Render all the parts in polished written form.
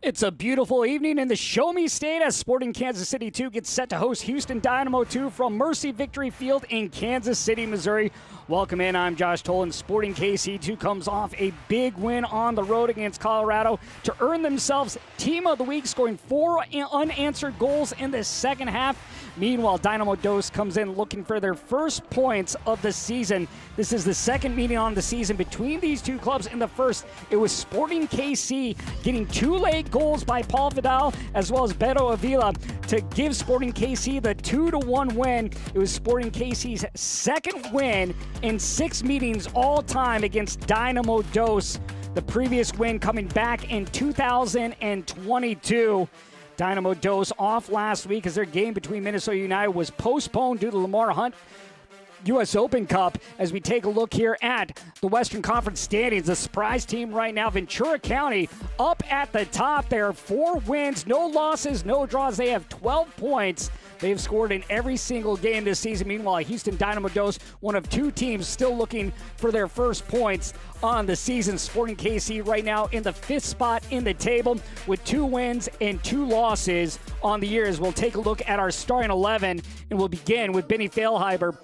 It's a beautiful evening in the Show Me State as Sporting Kansas City 2 gets set to host Houston Dynamo 2 from Mercy Victory Field in Kansas City, Missouri. Welcome in, I'm Josh Tolan. Sporting KC 2 comes off a big win on the road against Colorado to earn themselves Team of the Week, scoring 4 unanswered goals in the second half. Meanwhile, Dynamo Dos comes in looking for their first points of the season. This is the second meeting on the season between these two clubs. In the first, it was Sporting KC getting 2 late goals by Paul Vidal as well as Beto Avila to give Sporting KC the 2-1 win. It was Sporting KC's second win in 6 meetings all time against Dynamo Dos. The previous win coming back in 2022. Dynamo Dos off last week as their game between Minnesota United was postponed due to Lamar Hunt U.S. Open Cup. As we take a look here at the Western Conference standings, the surprise team right now, Ventura County, up at the top. There are 4 wins, no losses, no draws. They have 12 points. They've scored in every single game this season. Meanwhile, Houston Dynamo Dos, one of 2 teams still looking for their first points on the season. Sporting KC right now in the 5th spot in the table with 2 wins and 2 losses on the year. As we'll take a look at our starting 11, and we'll begin with Benny Feilhaber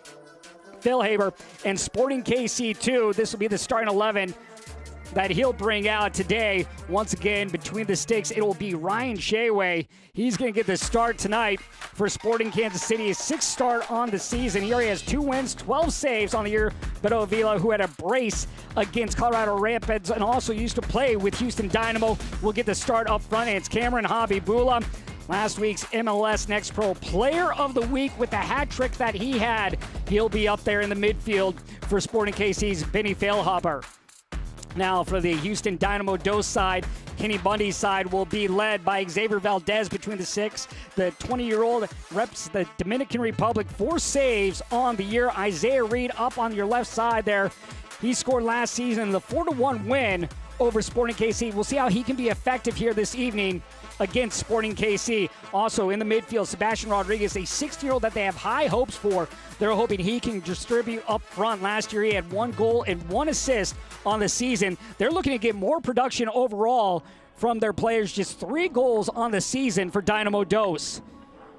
and Sporting KC 2. This will be the starting 11 that he'll bring out today. Once again, between the sticks, it will be Ryan Shaway. He's going to get the start tonight for Sporting Kansas City. His 6th start on the season. He already has 2 wins, 12 saves on the year. Beto Avila, who had a brace against Colorado Rapids and also used to play with Houston Dynamo, will get the start up front. And it's Cameron Habibullah, last week's MLS Next Pro Player of the Week with the hat trick that he had. He'll be up there in the midfield for Sporting KC's Benny Feilhaber. Now for the Houston Dynamo Dos side, Kenny Bundy's side will be led by Xavier Valdez between the 6. The 20-year-old reps the Dominican Republic, 4 saves on the year. Isaiah Reed up on your left side there. He scored last season the 4-1 win over Sporting KC. We'll see how he can be effective here this evening against Sporting KC. Also in the midfield, Sebastian Rodriguez, a 16-year-old that they have high hopes for. They're hoping he can distribute up front. Last year he had 1 goal and 1 assist on the season. They're looking to get more production overall from their players. Just 3 goals on the season for Dynamo Dos.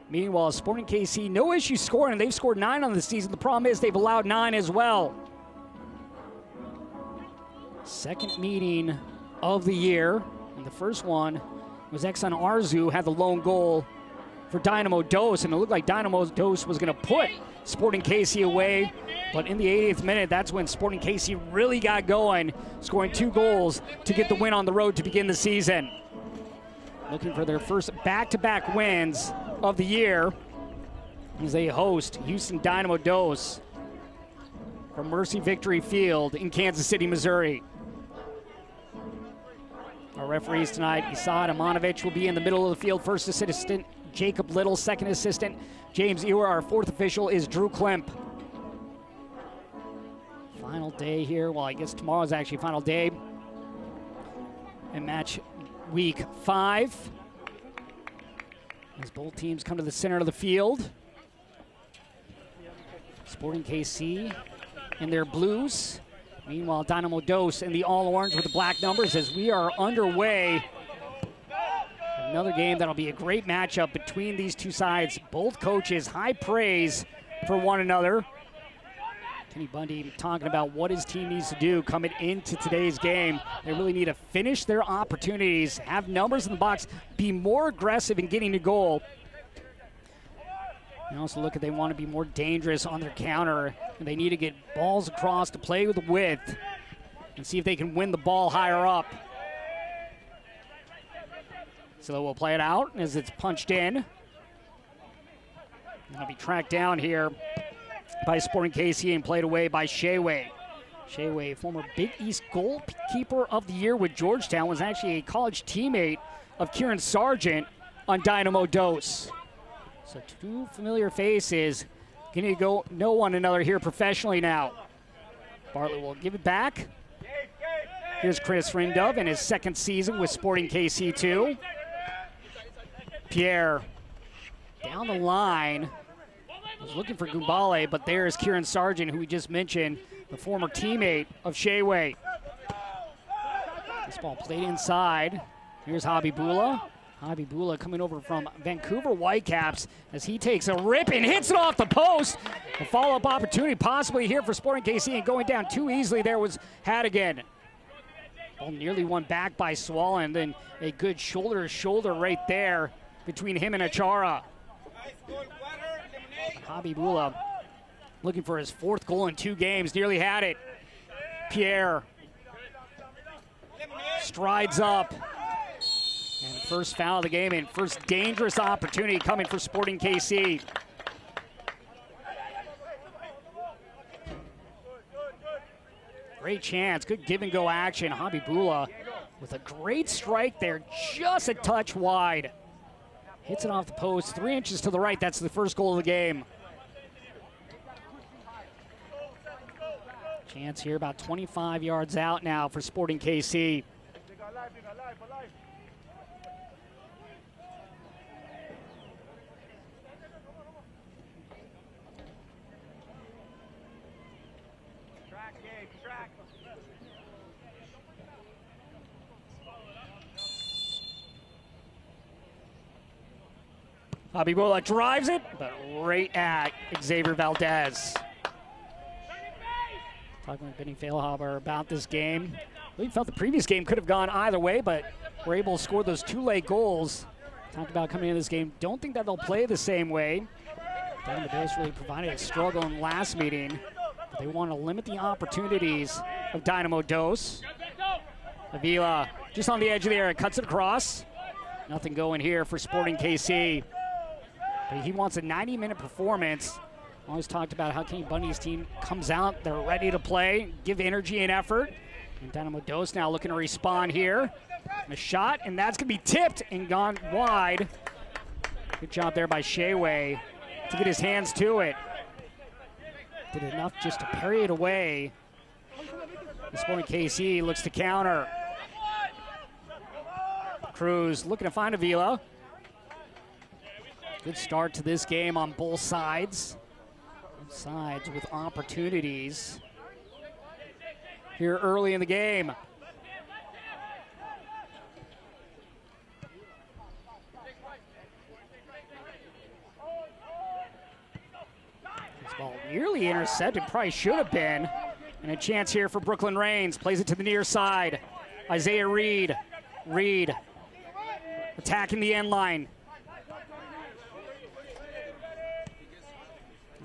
Meanwhile, Sporting KC, no issue scoring. They've scored 9 on the season. The problem is they've allowed 9 as well. Second meeting of the year, and the first one was Exxon Arzu had the lone goal for Dynamo Dos, and it looked like Dynamo Dos was going to put Sporting KC away, but in the 80th minute, that's when Sporting KC really got going, scoring 2 goals to get the win on the road to begin the season. Looking for their first back-to-back wins of the year as they host Houston Dynamo Dos from Mercy Victory Field in Kansas City, Missouri. Our referees tonight, Isad Amanovich will be in the middle of the field. First assistant, Jacob Little. Second assistant, James Ewer. Our 4th official is Drew Klemp. Final day here. Well, I guess tomorrow is actually final day in match week 5. As both teams come to the center of the field. Sporting KC in their blues. Meanwhile, Dynamo Dos in the all-orange with the black numbers as we are underway. Another game that'll be a great matchup between these two sides. Both coaches, high praise for one another. Kenny Bundy talking about what his team needs to do coming into today's game. They really need to finish their opportunities, have numbers in the box, be more aggressive in getting to goal. And also look at they want to be more dangerous on their counter. And they need to get balls across to play with the width and see if they can win the ball higher up. So we'll play it out as it's punched in. It'll be tracked down here by Sporting KC and played away by Shaway. Shaway, former Big East goalkeeper of the year with Georgetown, was actually a college teammate of Kieran Sargent on Dynamo Dos. So 2 familiar faces getting to go know one another here professionally now. Bartlett will give it back. Here's Chris Rindove in his 2nd season with Sporting KC 2. Pierre down the line. Was looking for Gumbale, but there's Kieran Sargent, who we just mentioned, the former teammate of Shaway. This ball played inside. Here's Habibullah. Habibullah coming over from Vancouver Whitecaps as he takes a rip and hits it off the post. A follow-up opportunity possibly here for Sporting KC, and going down too easily there was Hadigan. Ball nearly won back by Swallen, then a good shoulder-to-shoulder right there between him and Achara. Habibullah looking for his 4th goal in 2 games, nearly had it. Pierre strides up. And first foul of the game and first dangerous opportunity coming for Sporting KC. Great chance, good give and go action. Habibullah with a great strike there, just a touch wide. Hits it off the post, 3 inches to the right. That's the first goal of the game. Chance here about 25 yards out now for Sporting KC. Habibullah drives it, but right at Xavier Valdez. Talking with Benny Feilhaber about this game. We felt the previous game could have gone either way, but we're able to score those 2 late goals. Talked about coming into this game. Don't think that they'll play the same way. Dynamo really provided a struggle in last meeting, but they want to limit the opportunities of Dynamo Dos. Avila just on the edge of the area, cuts it across. Nothing going here for Sporting KC. But he wants a 90-minute performance. Always talked about how Kenny Bundy's team comes out, they're ready to play, give energy and effort. And Dynamo Dos now looking to respond here. And a shot, and that's going to be tipped and gone wide. Good job there by Sheway to get his hands to it. Did enough just to parry it away. The Sporting KC looks to counter. Cruz looking to find Avila. Good start to this game on both sides. Both sides with opportunities here early in the game. This ball nearly intercepted, probably should have been. And a chance here for Brooklyn Rains. Plays it to the near side. Isaiah Reed. Reed attacking the end line.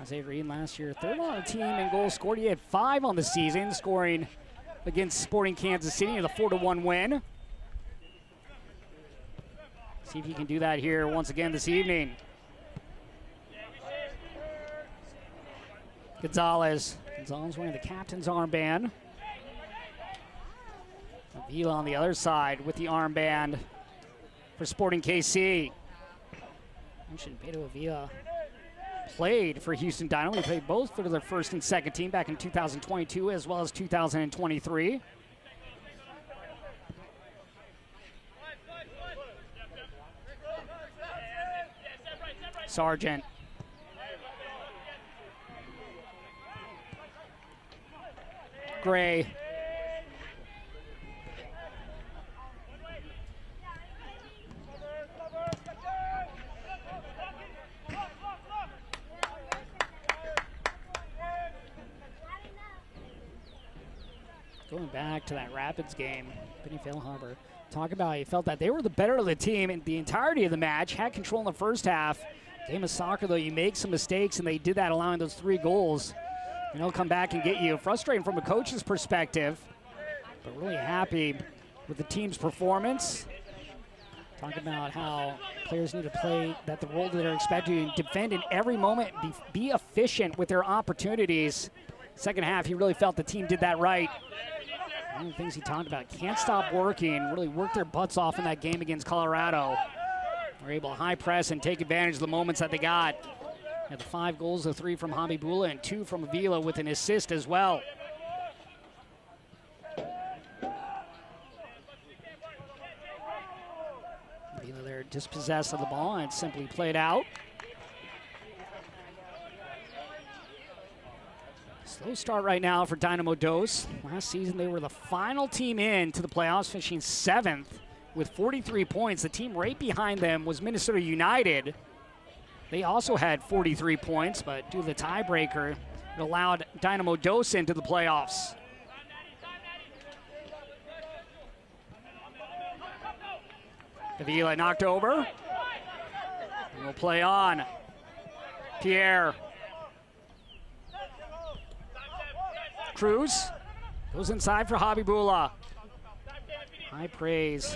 Isaiah Reed last year, 3rd on the team in goals scored. He had 5 on the season, scoring against Sporting Kansas City in the 4-1 win. See if he can do that here once again this evening. Gonzalez wearing the captain's armband. Avila on the other side with the armband for Sporting KC. Mentioned Beto Avila played for Houston Dynamo. He played both for their first and second team back in 2022 as well as 2023. Sargent. Gray. Going back to that Rapids game, Benny Feilhaber talk about he felt that they were the better of the team in the entirety of the match, had control in the first half. Game of soccer, though, you make some mistakes, and they did that, allowing those 3 goals. And they'll come back and get you. Frustrating from a coach's perspective, but really happy with the team's performance. Talk about how players need to play that the role that they're expected to defend in every moment, be efficient with their opportunities. Second half, he really felt the team did that right. One of the things he talked about, can't stop working, really worked their butts off in that game against Colorado. Were able to high press and take advantage of the moments that they got. Had the 5 goals, the 3 from Habibullah and 2 from Avila with an assist as well. Avila there dispossessed of the ball and simply played out. Slow start right now for Dynamo Dos. Last season they were the final team in to the playoffs, finishing 7th with 43 points. The team right behind them was Minnesota United. They also had 43 points, but due to the tiebreaker, it allowed Dynamo Dos into the playoffs. Davila knocked over. And we'll play on. Pierre. Cruz goes inside for Habibullah. High praise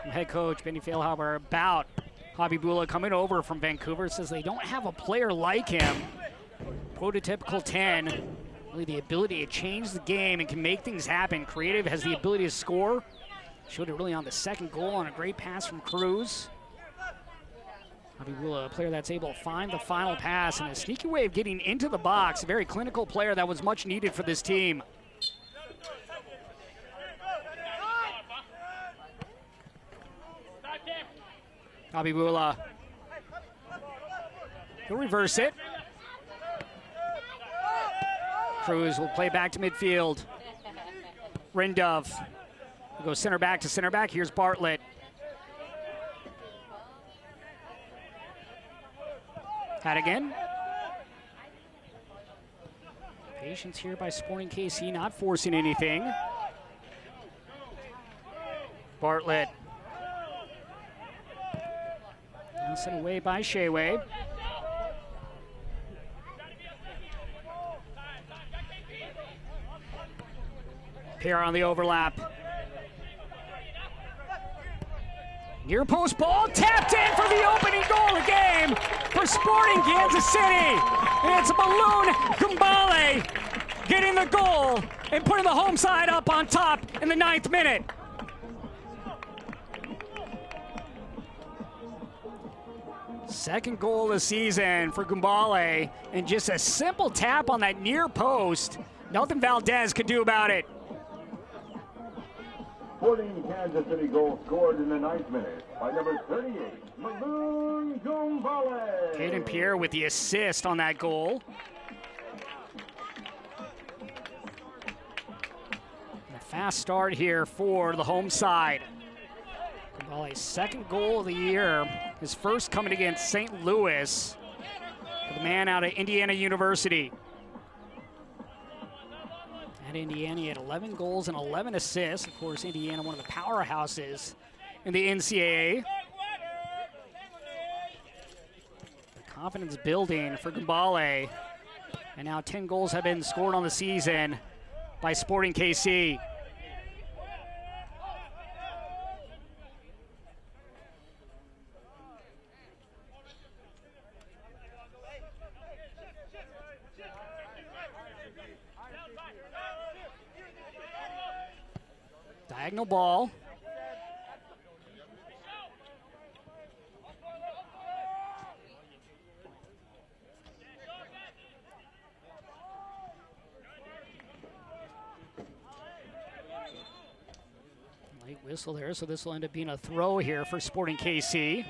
from head coach Benny Feilhaber about Habibullah coming over from Vancouver. Says they don't have a player like him. Prototypical 10. Really the ability to change the game and can make things happen. Creative, has the ability to score. Showed it really on the second goal on a great pass from Cruz. Habibullah, a player that's able to find the final pass and a sneaky way of getting into the box. A very clinical player that was much needed for this team. Habibullah. He'll reverse it. Cruz will play back to midfield. Rindov will go center back to center back. Here's Bartlett. Hadigan. Patience here by Sporting KC, not forcing anything. Bartlett. Now sent away by Sheway. Pierre on the overlap. Near post ball, tapped in for the opening goal of the game for Sporting Kansas City. And it's Balloon Gumbale getting the goal and putting the home side up on top in the 9th minute. Second goal of the season for Gumbale, and just a simple tap on that near post. Nothing Valdez could do about it. Sporting Kansas City goal scored in the 9th minute by number 38, Balloon Gumbale. Caden Pierre with the assist on that goal. And a fast start here for the home side. Gumbale's second goal of the year, his first coming against St. Louis, for the man out of Indiana University. At Indiana, he had 11 goals and 11 assists. Of course, Indiana, one of the powerhouses in the NCAA. The confidence building for Gumbale. And now 10 goals have been scored on the season by Sporting KC. Diagonal ball. Late whistle there, so this will end up being a throw here for Sporting KC.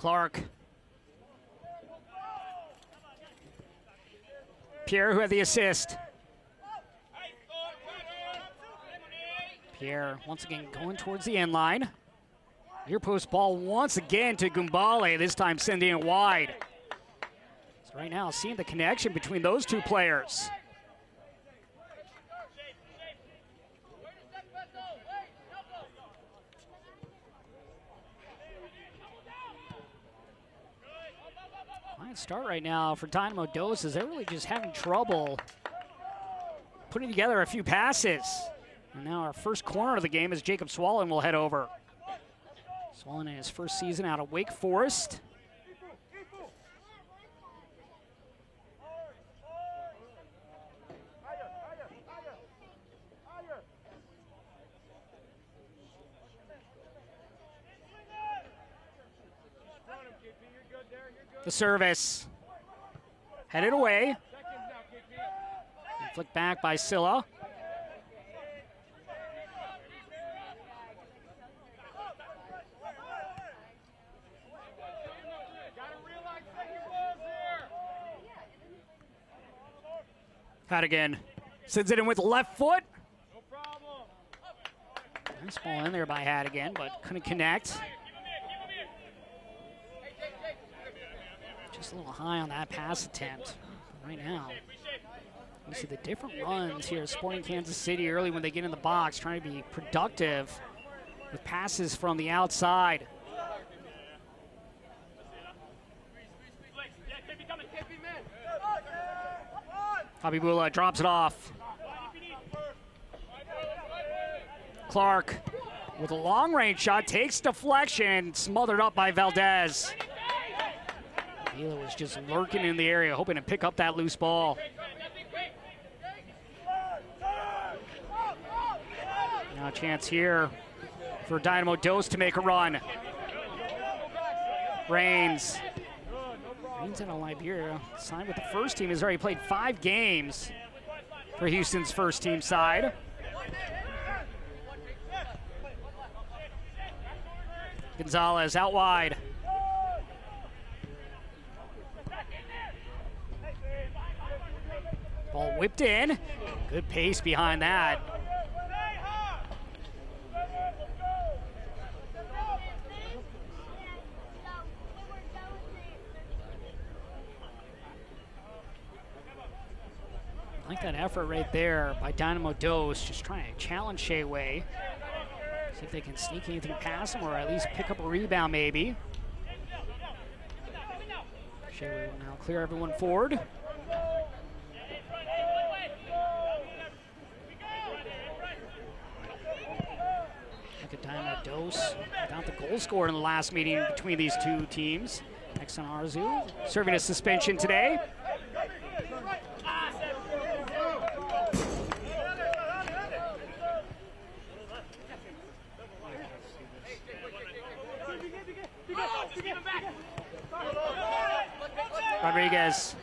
Clark. Pierre, who had the assist. Pierre once again going towards the end line. Near post ball once again to Gumbale, this time sending it wide. So right now, seeing the connection between those two players. Start right now for Dynamo Dos, as they're really just having trouble putting together a few passes. And now our first corner of the game is Jacob Swallen will head over. Swallen in his first season out of Wake Forest. The service. Headed away. Flicked back by Silla. Again, sends it in with the left foot. Nice ball in there by Hadigan, but couldn't connect. Just a little high on that pass attempt. Right now, you see the different runs here. Sporting Kansas City early when they get in the box, trying to be productive with passes from the outside. Habibullah drops it off. Clark with a long-range shot, takes deflection, smothered up by Valdez. Vila was just lurking in the area, hoping to pick up that loose ball. Now a chance here for Dynamo Dos to make a run. Reigns out of Liberia, signed with the first team, has already played 5 games for Houston's first team side. Gonzalez out wide. Ball whipped in. Good pace behind that. I like that effort right there by Dynamo Dos, just trying to challenge Shea Way. See if they can sneak anything past him or at least pick up a rebound maybe. Shea Way will now clear everyone forward. Look at Dynamo Dos without the goal scored in the last meeting between these two teams. Exxon Arzu serving a suspension today. Rodriguez.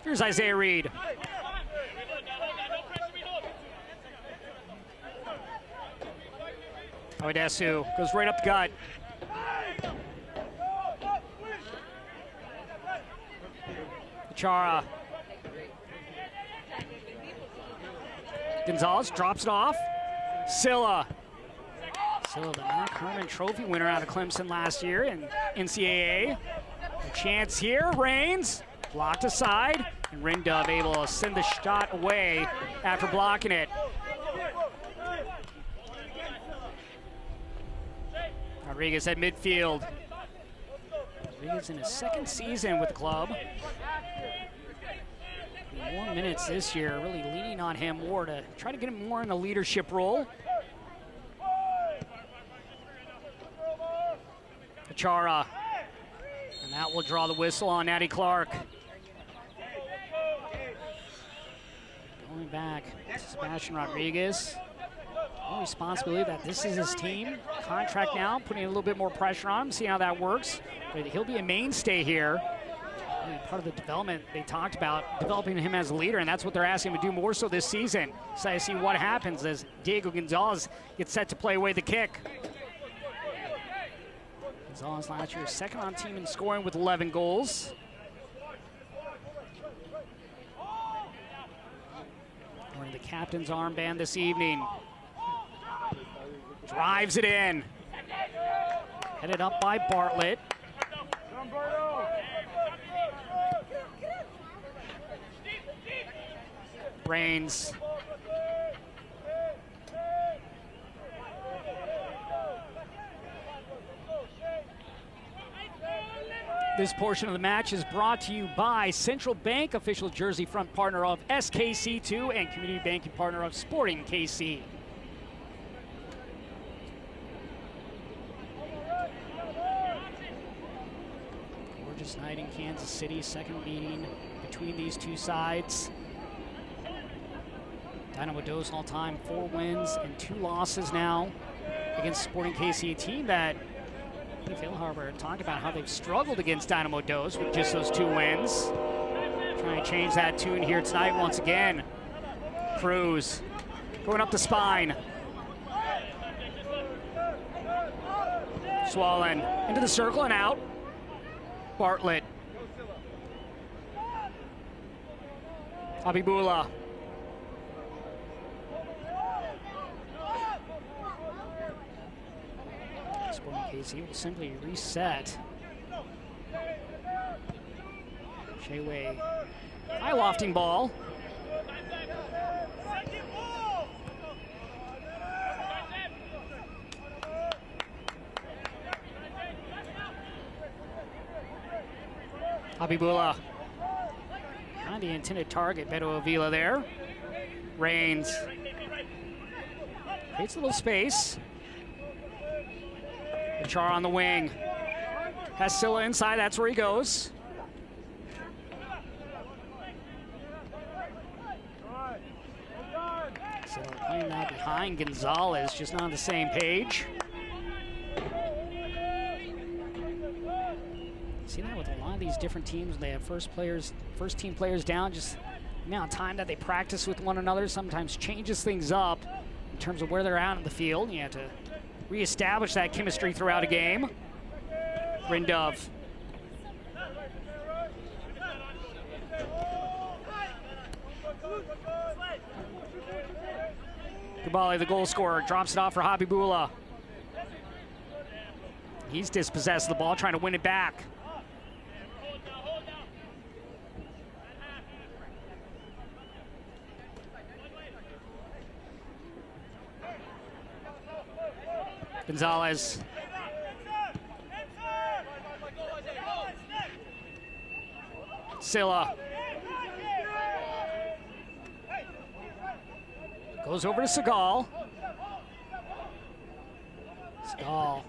Here's Isaiah Reed. Oedesu goes right up the gut. Chara. Gonzalez drops it off. Silla. Silla, the Mark Herman Trophy winner out of Clemson last year in NCAA. A chance here, Reigns, blocked aside, and Rindove able to send the shot away after blocking it. Rodriguez at midfield. Rodriguez in his second season with the club. More minutes this year, really leaning on him more to try to get him more in a leadership role. Chara. And that will draw the whistle on Natty Clark. Going back to Sebastian Rodriguez. All responsibility that this is his team. Contract now, putting a little bit more pressure on him, see how that works. But he'll be a mainstay here. Part of the development they talked about, developing him as a leader, and that's what they're asking him to do more so this season. So I see what happens as Diego Gonzalez gets set to play away the kick. Gonzalez last year, second on team in scoring with 11 goals. Wearing the captain's armband this evening. Drives it in. Headed up by Bartlett. Reigns. This portion of the match is brought to you by Central Bank, official jersey front partner of SKC2 and community banking partner of Sporting KC. Gorgeous night in Kansas City, second meeting between these two sides. Dynamo Dos all-time 4 wins and 2 losses now against Sporting KC, a team that Phil Harbour talked about how they've struggled against Dynamo Dos with just those 2 wins. Trying Trying to change that tune here tonight once again. Cruz going up the spine. Swollen into the circle and out. Bartlett. Abibula. Sporting KC will simply reset. Shea-Way, high lofting ball. Abibula, on the intended target, Beto Avila there. Reigns, creates a little space. Char on the wing. Has Silla inside, that's where he goes. So playing that behind Gonzalez, just not on the same page. See that with a lot of these different teams, they have first team players down, just the amount of time that they practice with one another sometimes changes things up in terms of where they're at in the field. You have to reestablish that chemistry throughout a game. Rindove. Kubali, the goal scorer, drops it off for Habibula. He's dispossessed of the ball, trying to win it back. Gonzalez. Silla. Goes over to Segal. Segal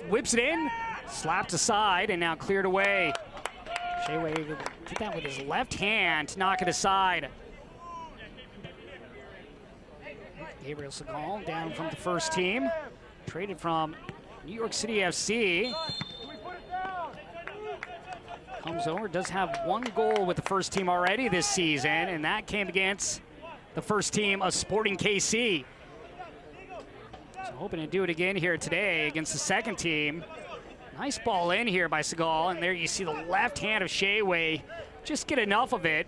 whips it in, slapped aside, and now cleared away. Shea-Way did that with his left hand to knock it aside. Gabriel Segal down from the first team. Traded from New York City FC. Comes over, does have one goal with the first team already this season, and that came against the first team of Sporting KC. So hoping to do it again here today against the second team. Nice ball in here by Segal, and there you see the left hand of Shea-Way. Just get enough of it.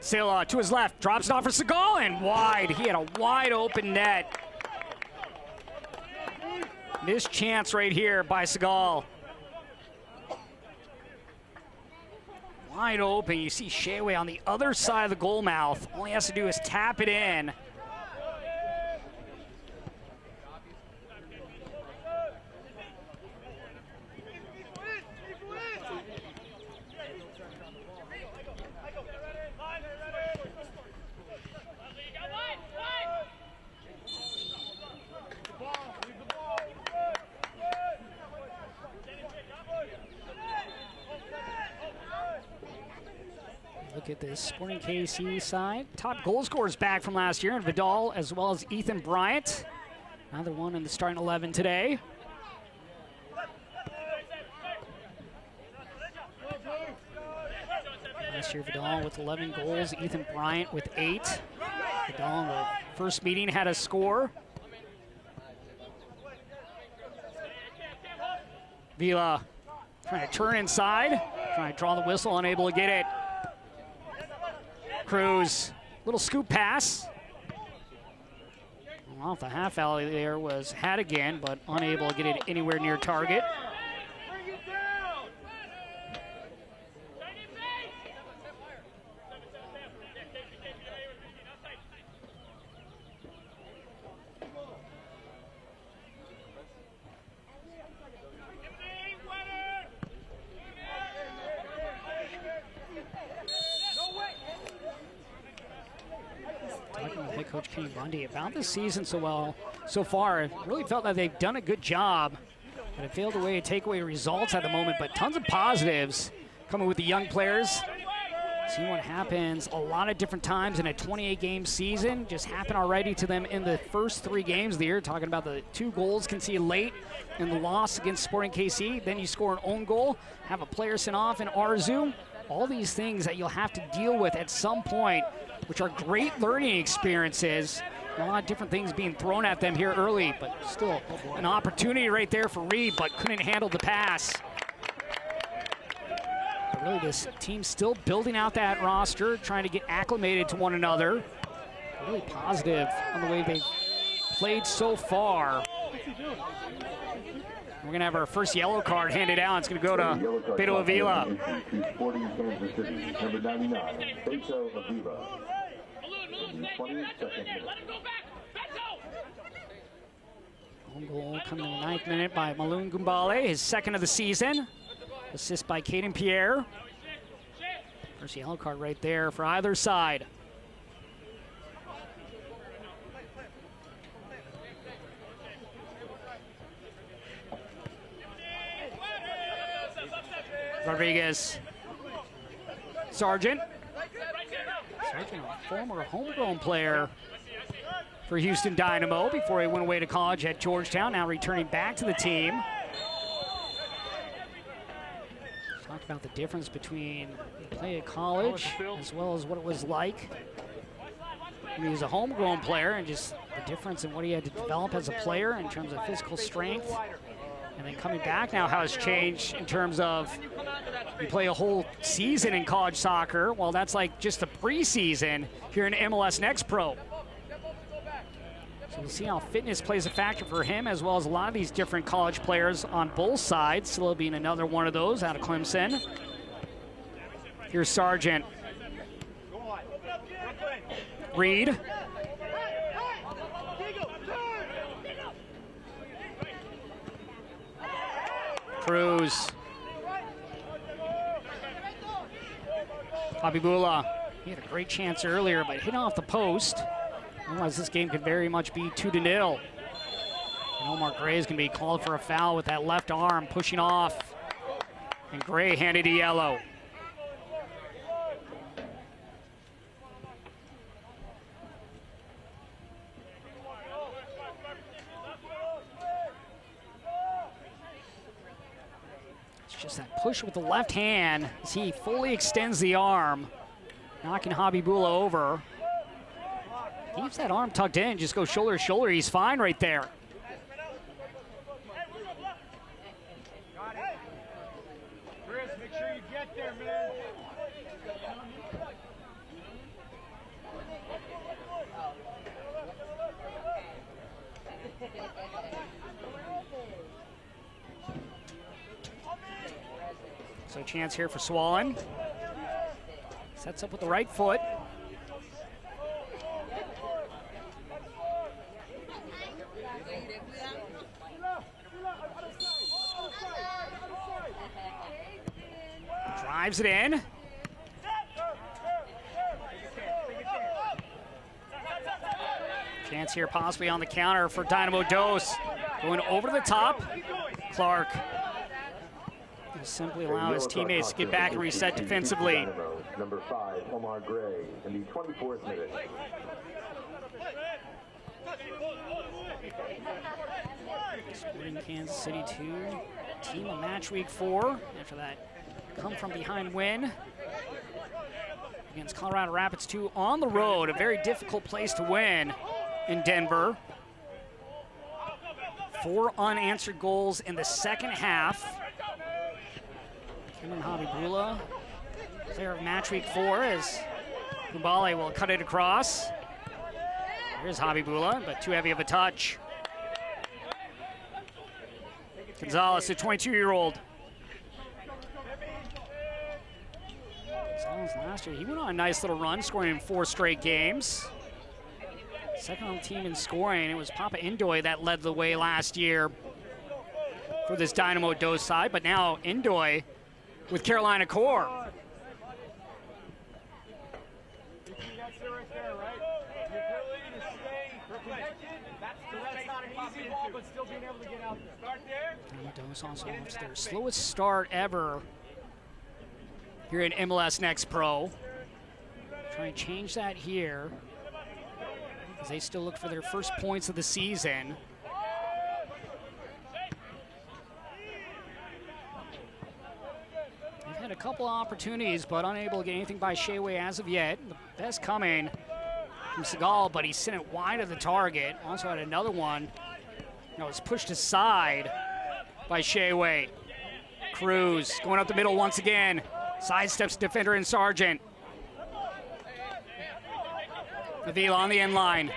Silla to his left, drops it off for Segal, and wide. He had a wide open net. Missed chance right here by Segal. Wide open. You see Shea-Way on the other side of the goal mouth. All he has to do is tap it in. Look at this Sporting KC side. Top goal scorers back from last year, and Vidal as well as Ethan Bryant. Another one in the starting 11 today. Last year Vidal with 11 goals, Ethan Bryant with 8. Vidal in the first meeting had a score. Vila trying to turn inside, trying to draw the whistle, unable to get it. Cruz, little scoop pass. Off the half alley there was Hadigan, but unable to get it anywhere near target. Coach Kenny Bundy about this season so far. Really felt that they've done a good job, but it failed to take away results at the moment, but tons of positives coming with the young players See what happens a lot of different times in a 28-game season. Just happened already to them in the first 3 games of the year. Talking about the 2 goals conceded late in the loss against Sporting KC. Then you score an own goal, have a player sent off in Arzu. All these things that you'll have to deal with at some point, which are great learning experiences. A lot of different things being thrown at them here early, but still an opportunity right there for Reed, but couldn't handle the pass. But really, this team's still building out that roster, trying to get acclimated to one another. Really positive on the way they've played so far. We're going to have our first yellow card handed out. It's going to go to Beto Avila. Sporting Kansas City, number 99, Beto Avila. 22nd. Home goal coming in the 9th minute by Malun Gumbale, his 2nd of the season. Assist by Caden Pierre. First yellow card right there for either side. Rodriguez. Sargent. Sargent, a former homegrown player for Houston Dynamo before he went away to college at Georgetown, now returning back to the team. Talked about the difference between play at college as well as what it was like when he was a homegrown player, and just the difference in what he had to develop as a player in terms of physical strength. And then coming back now, how it's changed in terms of you play a whole season in college soccer. Well, that's like just a preseason here in MLS Next Pro. So we'll see how fitness plays a factor for him, as well as a lot of these different college players on both sides. Silla being another one of those out of Clemson. Here's Sargent. Reed. Cruz. Habibullah. He had a great chance earlier, but hit off the post. Otherwise, this game could very much be 2-0. And Omar Gray is going to be called for a foul with that left arm pushing off. And Gray handed a yellow. Just that push with the left hand as he fully extends the arm, knocking Habibullah over. Keeps that arm tucked in, just go shoulder to shoulder. He's fine right there. Chris, make sure you get there, man. So a chance here for Swallen. Sets up with the right foot. Drives it in. Chance here possibly on the counter for Dynamo Dos. Going over the top. Clark will simply allow his teammates to get back and reset defensively. Number 5, Omar Gray, in the 24th minute. Sporting Kansas City 2, team of match week 4. After that come from behind win against Colorado Rapids 2 on the road, a very difficult place to win in Denver. 4 unanswered goals in the second half. Cameron Habibullah, player of match week 4, as Kubale will cut it across. Here's Habibullah, but too heavy of a touch. Gonzalez, a 22-year-old. Gonzalez last year, he went on a nice little run, scoring in 4 straight games. Second on the team in scoring. It was Papa Indoy that led the way last year for this Dynamo Dos side, but now Indoy with Carolina Core. Dos also has their slowest start ever here in MLS Next Pro. Try and change that here, as they still look for their first points of the season. They've had a couple of opportunities, but unable to get anything by Shayway as of yet. The best coming from Seagal, but he sent it wide of the target. Also had another one. No, it's pushed aside by Shayway. Cruz going up the middle once again. Sidesteps defender and Sargent. Avila on the end line.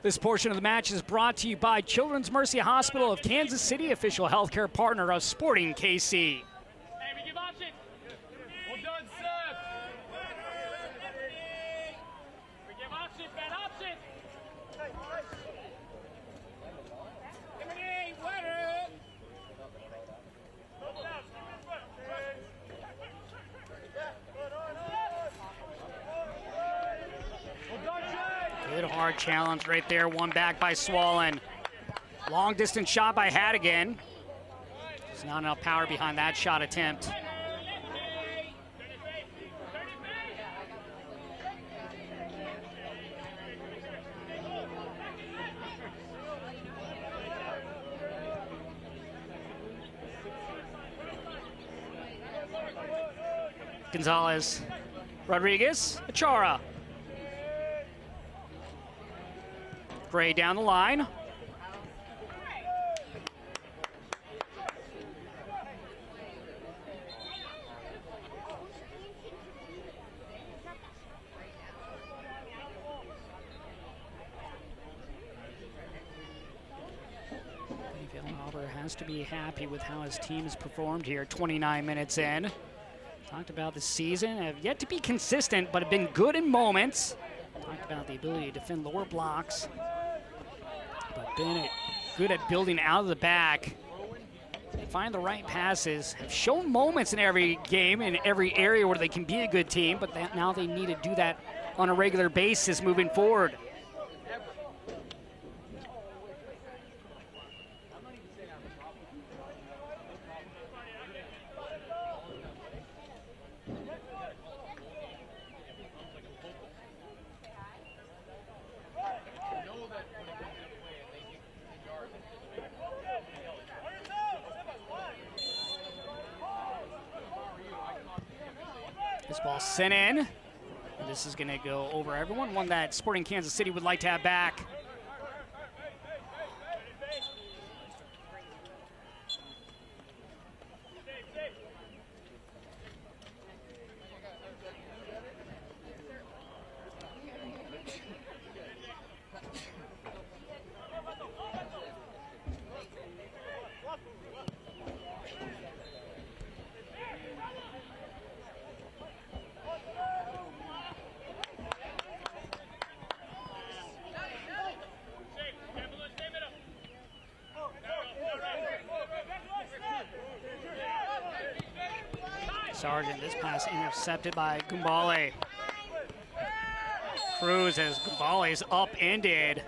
This portion of the match is brought to you by Children's Mercy Hospital of Kansas City, official healthcare partner of Sporting KC. Good hard challenge right there, one back by Swollen. Long distance shot by Hadigan. There's not enough power behind that shot attempt. Gonzalez, Rodriguez, Achara. Gray down the line. Villeneuve has to be happy with how his team has performed here 29 minutes in. Talked about the season, have yet to be consistent, but have been good in moments. Talked about the ability to defend lower blocks, but been good at building out of the back. They find the right passes, have shown moments in every game, in every area where they can be a good team, but now they need to do that on a regular basis moving forward. This ball sent in. And this is going to go over everyone. One that Sporting Kansas City would like to have back. Sargent, this pass intercepted by Gumbale. Cruz as Gumbale's upended.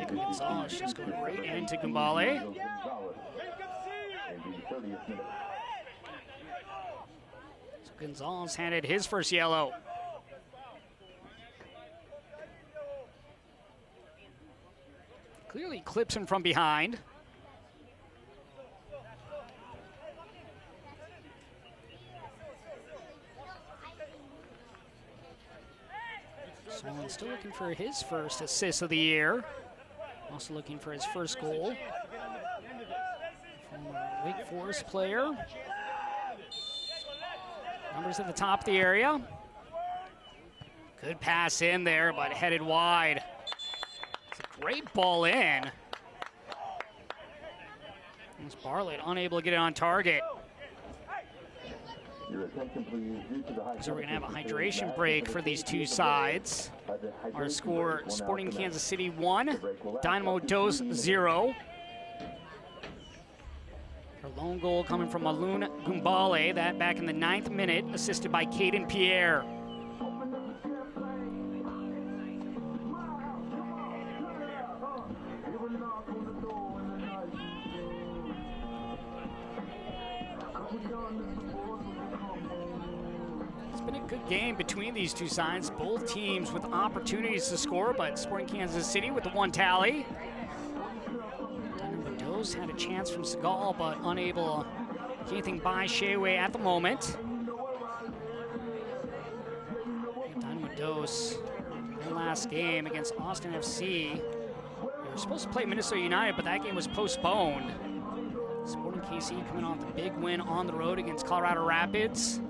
Gonzalez just going right into Gumbale. So Gonzalez handed his first yellow. Clearly clips him from behind. Swollen still looking for his first assist of the year. Also looking for his first goal. Former Wake Forest player. Numbers at the top of the area. Good pass in there, but headed wide. It's a great ball in. It's Bartlett unable to get it on target. So we're going to have a hydration break for these two sides. Our score, Sporting Kansas City 1, Dynamo Dos 0. Our lone goal coming from Malun Gumbale, that back in the 9th minute, assisted by Caden Pierre. It's been a good game between these two sides. Both teams with opportunities to score, but Sporting Kansas City with the one tally. Dynamo Dose had a chance from Segal, but unable to get anything by Shea at the moment. Dynamo Dose, their last game against Austin FC. They were supposed to play Minnesota United, but that game was postponed. Sporting KC coming off the big win on the road against Colorado Rapids.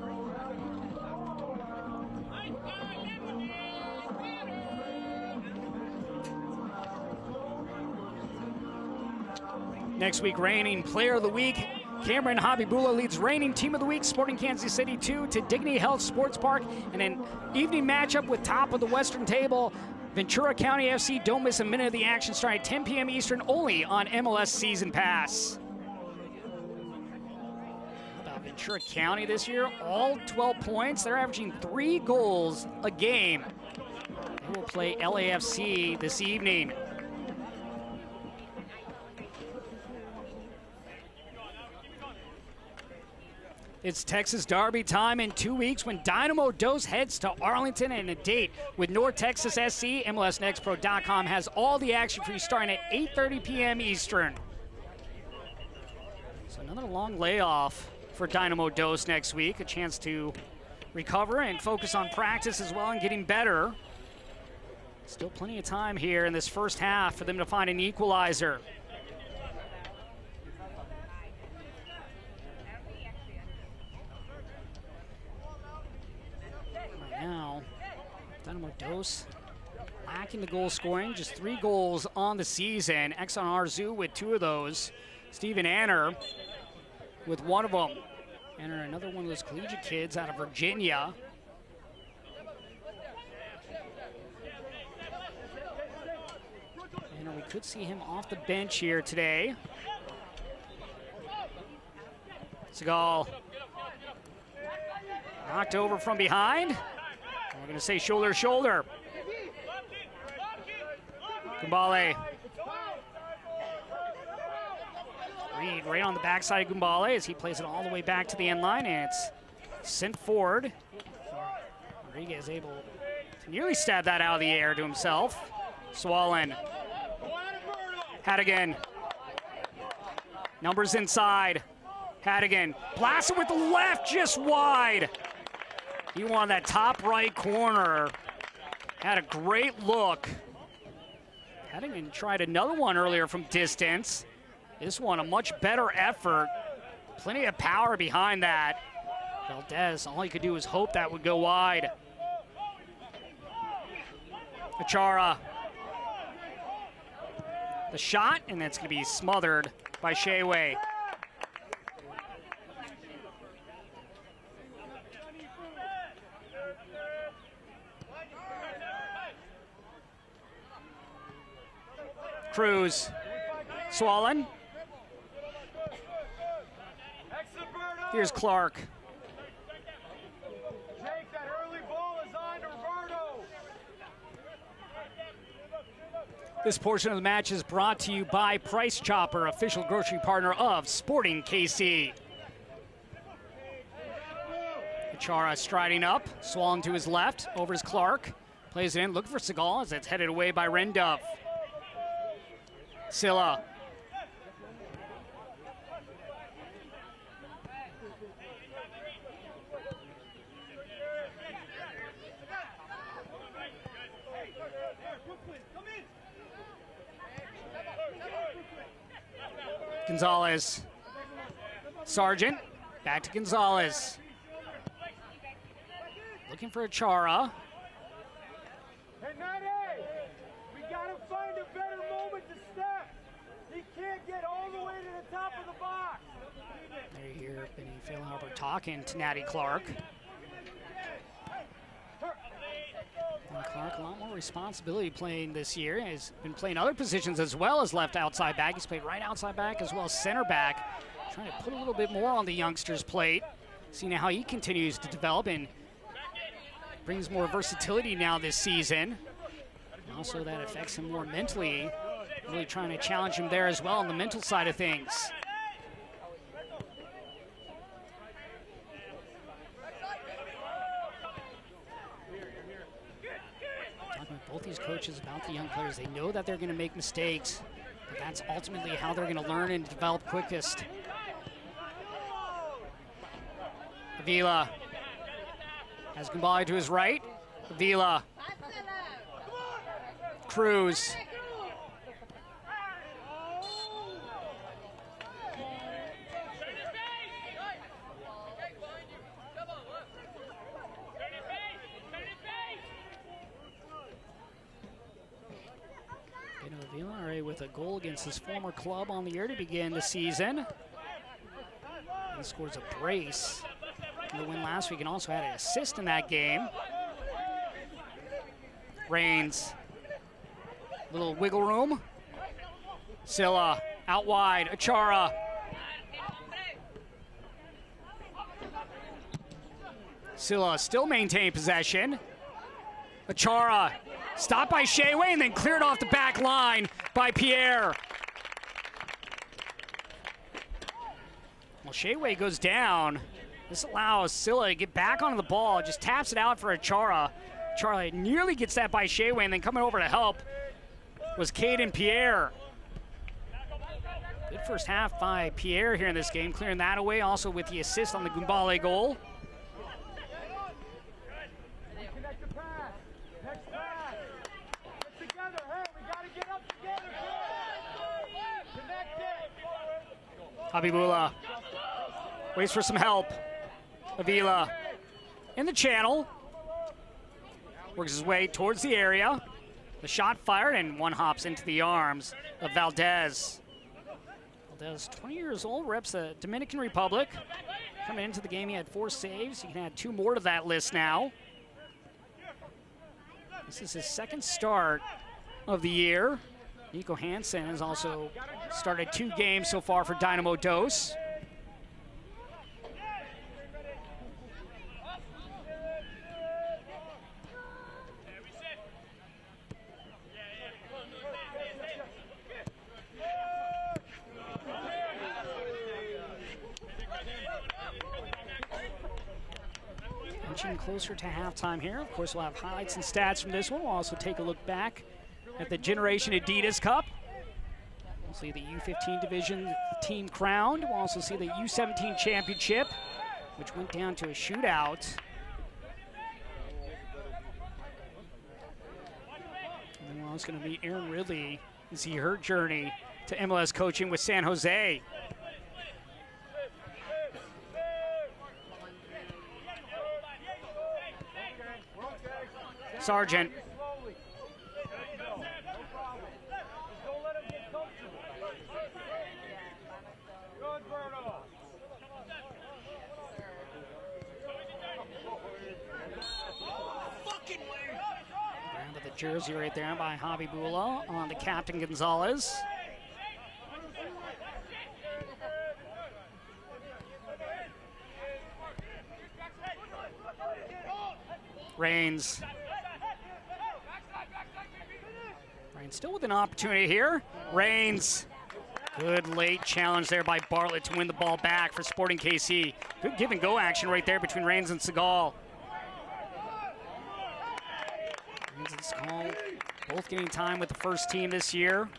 Next week, reigning player of the week, Cameron Habibullah leads reigning team of the week, Sporting Kansas City 2 to Dignity Health Sports Park, and an evening matchup with top of the Western table, Ventura County FC. Don't miss a minute of the action, starting at 10 p.m. Eastern, only on MLS Season Pass. How about Ventura County this year? All 12 points. They're averaging 3 goals a game. They will play LAFC this evening. It's Texas Derby time in 2 weeks when Dynamo Dose heads to Arlington, and a date with North Texas SC. MLSNextPro.com has all the action for you starting at 8:30 p.m. Eastern. So another long layoff for Dynamo Dose next week. A chance to recover and focus on practice as well and getting better. Still plenty of time here in this first half for them to find an equalizer. Now, Dynamo Dose lacking the goal scoring, just 3 goals on the season. Exxon Arzu with 2 of those. Steven Anner with 1 of them. Anner, another one of those collegiate kids out of Virginia. Anner, we could see him off the bench here today. Segal knocked over from behind. We're going to say shoulder to shoulder. Gumbale. Reed right on the backside of Gumbale as he plays it all the way back to the end line, and it's sent forward. Rodriguez able to nearly stab that out of the air to himself. Swollen. Hadigan. Numbers inside. Hadigan. Blasted with the left, just wide. He won that top right corner. Had a great look. Hadigan tried another one earlier from distance. This one, a much better effort. Plenty of power behind that. Valdez, all he could do was hope that would go wide. Achara. The shot, and that's going to be smothered by Shea. Cruz. Swollen. Here's Clark. Jake, that early ball is on to Roberto. This portion of the match is brought to you by Price Chopper, official grocery partner of Sporting KC. Achara striding up, Swollen to his left, over his Clark. Plays it in, looking for Segal as it's headed away by Rendove. Silla. Gonzalez. Sargent. Back to Gonzalez. Looking for Achara. Hey, Nade, we got to find a better moment to step. He can't get all the way to the top of the box. There you hear Benny Fehlhauer talking to Natty Clark. And Clark, a lot more responsibility playing this year. He's been playing other positions as well as left outside back. He's played right outside back as well as center back. Trying to put a little bit more on the youngster's plate. Seeing how he continues to develop and brings more versatility now this season. And also that affects him more mentally. Really trying to challenge him there as well on the mental side of things. both these coaches about the young players. They know that they're going to make mistakes, but that's ultimately how they're going to learn and develop quickest. Avila has Gumbali to his right. Avila. Cruz. Avila with a goal against his former club on the year to begin the season. He scores a brace in the win last week and also had an assist in that game. Reigns. Little wiggle room. Silla out wide. Achara. Silla still maintained possession. Achara stopped by Shayway and then cleared off the back line by Pierre. Well, Shayway goes down. This allows Silla to get back onto the ball. Just taps it out for Achara. Achara nearly gets that by Shayway, and then coming over to help was Caden Pierre. Good first half by Pierre here in this game, clearing that away, also with the assist on the Gumbale goal. Habibullah waits for some help. Avila in the channel. Works his way towards the area. The shot fired and one hops into the arms of Valdez. Valdez, 20 years old, reps the Dominican Republic. Coming into the game, he had 4 saves. He can add 2 more to that list now. This is his second start of the year. Nico Hansen has also started 2 games so far for Dynamo Dos. Inching closer to halftime here. Of course, we'll have highlights and stats from this one. We'll also take a look back at the Generation Adidas Cup. We'll see the U15 division team crowned. We'll also see the U17 championship, which went down to a shootout. And then we're also going to meet Aaron Ridley and see her journey to MLS coaching with San Jose. Sargent. With the jersey right there by Habibullah on the captain Gonzalez. Reigns. Reigns still with an opportunity here. Reigns. Good late challenge there by Bartlett to win the ball back for Sporting KC. Good give and go action right there between Reigns and Segal. Reigns and Segal both getting time with the first team this year.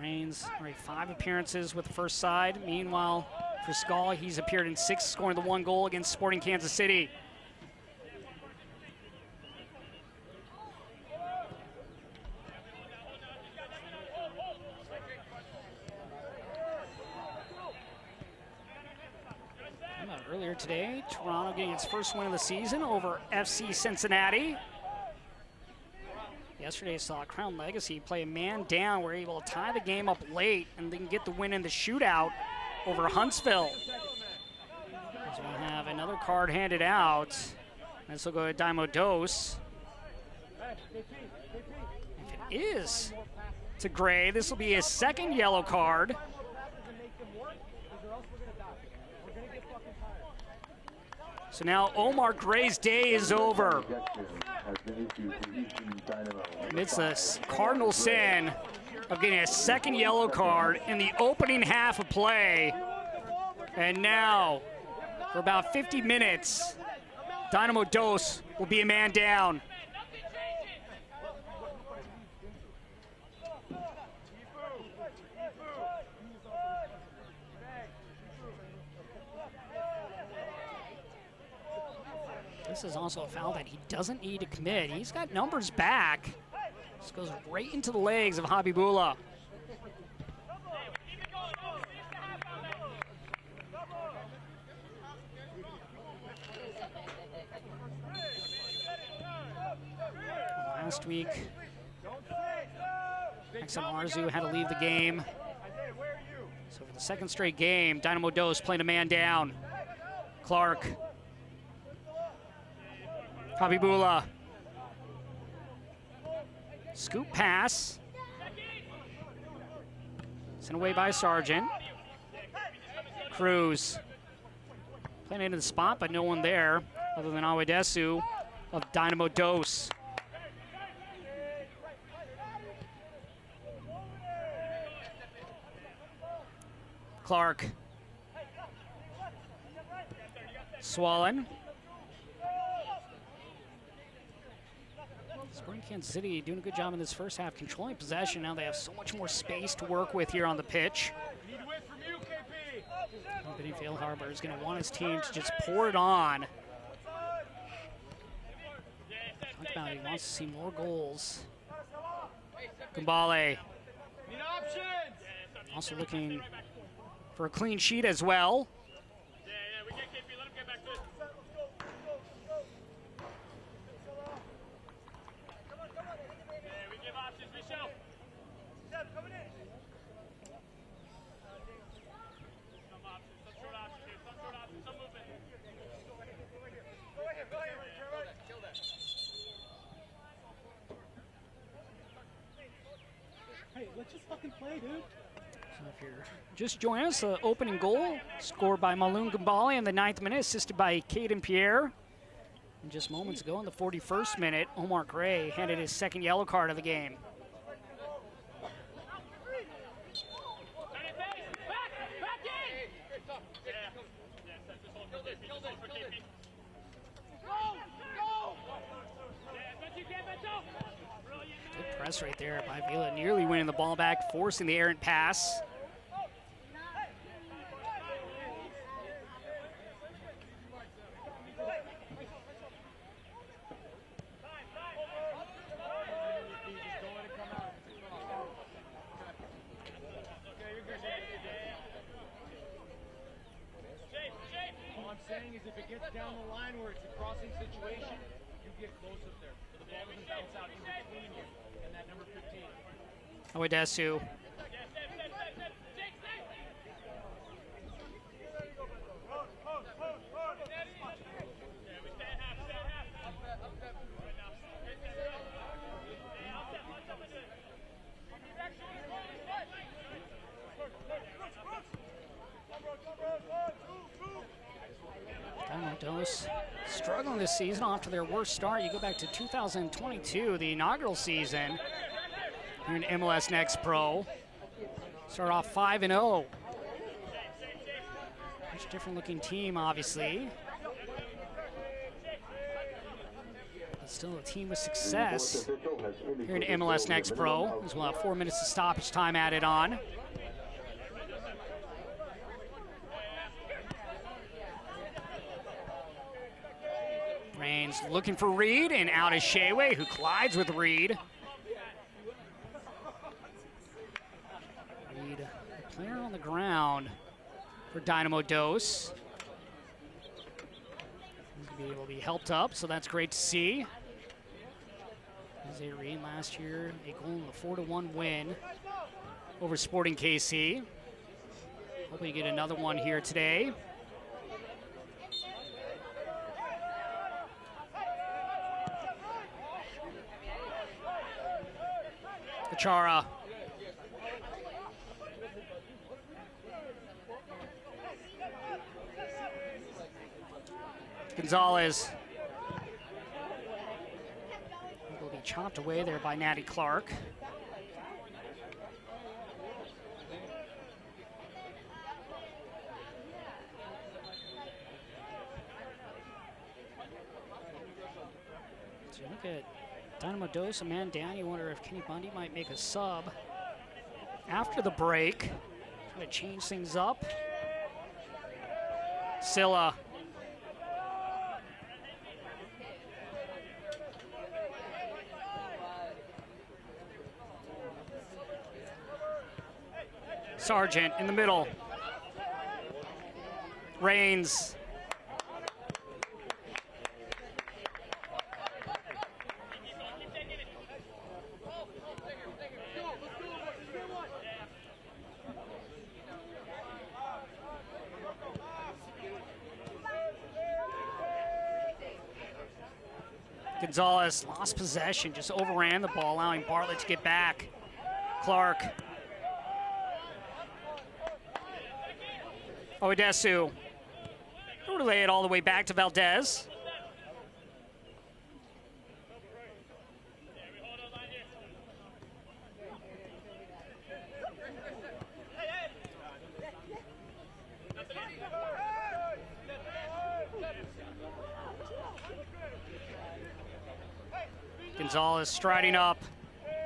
Reigns, 5 appearances with the first side. Meanwhile, for Segal, he's appeared in 6, scoring the 1 goal against Sporting Kansas City. Earlier today, Toronto getting its first win of the season over FC Cincinnati. Yesterday saw Crown Legacy play a man down. We're able to tie the game up late and then get the win in the shootout over Huntsville. So we'll have another card handed out. This will go to Dynamo Dos. If it is to Gray, this will be his 2nd yellow card. So now Omar Gray's day is over. Amidst the cardinal sin of getting a 2nd yellow card in the opening half of play. And now, for about 50 minutes, Dynamo Dos will be a man down. This is also a foul that he doesn't need to commit. He's got numbers back. This goes right into the legs of Habibullah. Last week, Maxim Arzu had to leave the game. So for the second straight game, Dynamo Dos playing a man down. Clark. Habibullah. Scoop pass. Sent away by Sargent. Cruz. Playing into the spot, but no one there other than Awedesu of Dynamo Dos. Clark. Swollen. Sporting Kansas City doing a good job in this first half, controlling possession. Now they have so much more space to work with here on the pitch. Benny Failharber is going to want his team to just pour it on. Talk about he wants to see more goals. Gumbale. Also looking for a clean sheet as well. Hey, let's just fucking play, dude. So if you're just joining us, the opening goal scored by Maloon Gumbale in the 9th minute, assisted by Caden Pierre. And just moments ago in the 41st minute, Omar Gray handed his second yellow card of the game. Good press right there by Vila, nearly winning the ball back, forcing the errant pass. All I'm saying is if it gets down the line where it's a crossing situation, you get close up there. So the ball doesn't bounce out in between you and that number 15. Awedesu. Dynamo Dos struggling this season off to their worst start. You go back to 2022, the inaugural season here in MLS Next Pro. Start off 5-0. Much different looking team, obviously. But still a team with success here in MLS Next Pro, as we'll have 4 minutes of stoppage time added on. Rains looking for Reed, and out is Sheway, who collides with Reed. Reed, a player on the ground for Dynamo Dos. He's going to be able to be helped up, so that's great to see. Jose Reed last year, a goal in the 4-1 win over Sporting KC. Hoping to get another one here today. Chara. Gonzalez. Will be chopped away there by Natty Clark. So you look at Dynamo Dos, a man down. You wonder if Kenny Bundy might make a sub after the break. Trying to change things up. Silla. Sargent in the middle. Reigns. Gonzalez lost possession, just overran the ball, allowing Bartlett to get back. Clark. Oedesu. Relay it all the way back to Valdez. Gonzalez striding up.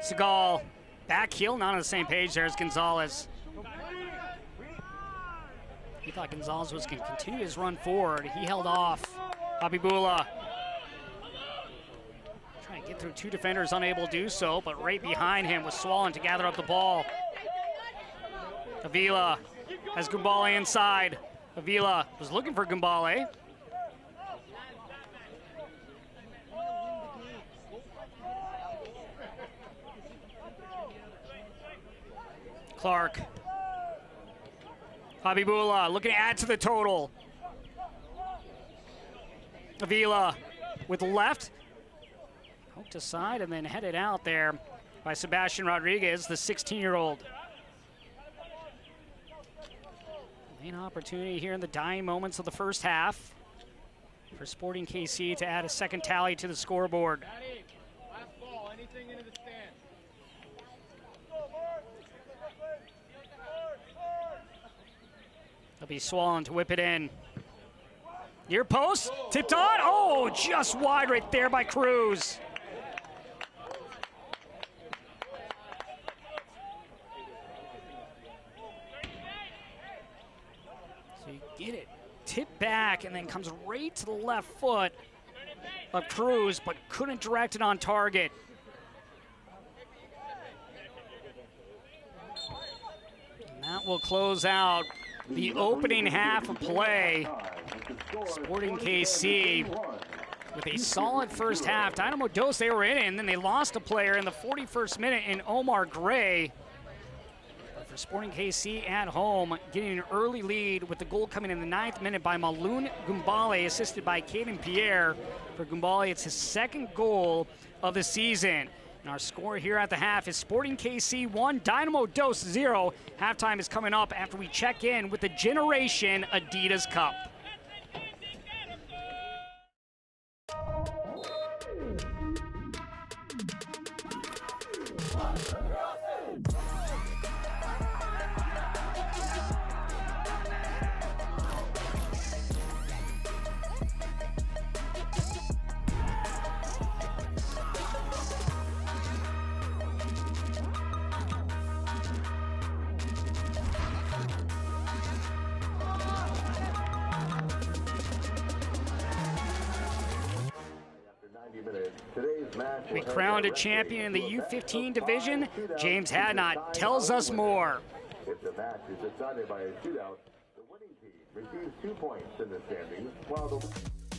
Seagal, back heel, not on the same page there as Gonzalez. He thought Gonzalez was going to continue his run forward. He held off. Habibullah trying to get through two defenders, unable to do so, but right behind him was Swollen to gather up the ball. Avila has Gumbale inside. Avila was looking for Gumbale. Clark. Habibullah looking to add to the total. Avila with left. Poked aside and then headed out there by Sebastian Rodriguez, the 16-year-old. Main opportunity here in the dying moments of the first half for Sporting KC to add a second tally to the scoreboard. Last ball, anything into the stand. They'll be Swollen to whip it in. Near post, tipped on. Oh, just wide right there by Cruz. So you get it, tip back, and then comes right to the left foot of Cruz, but couldn't direct it on target. And that will close out the opening half of play. Sporting KC with a solid first half. Dynamo Dos, they were in it, and then they lost a player in the 41st minute in Omar Gray. But for Sporting KC at home, getting an early lead with the goal coming in the 9th minute by Maloun Gumbale, assisted by Caden Pierre. For Gumbale, it's his second goal of the season. And our score here at the half is Sporting KC 1, Dynamo Dos 0. Halftime is coming up after we check in with the Generation Adidas Cup. We crowned a champion in the U15 division. James Hadnot tells us more. If the match is decided by a shootout, the winning team receives 2 points in the standings, while the...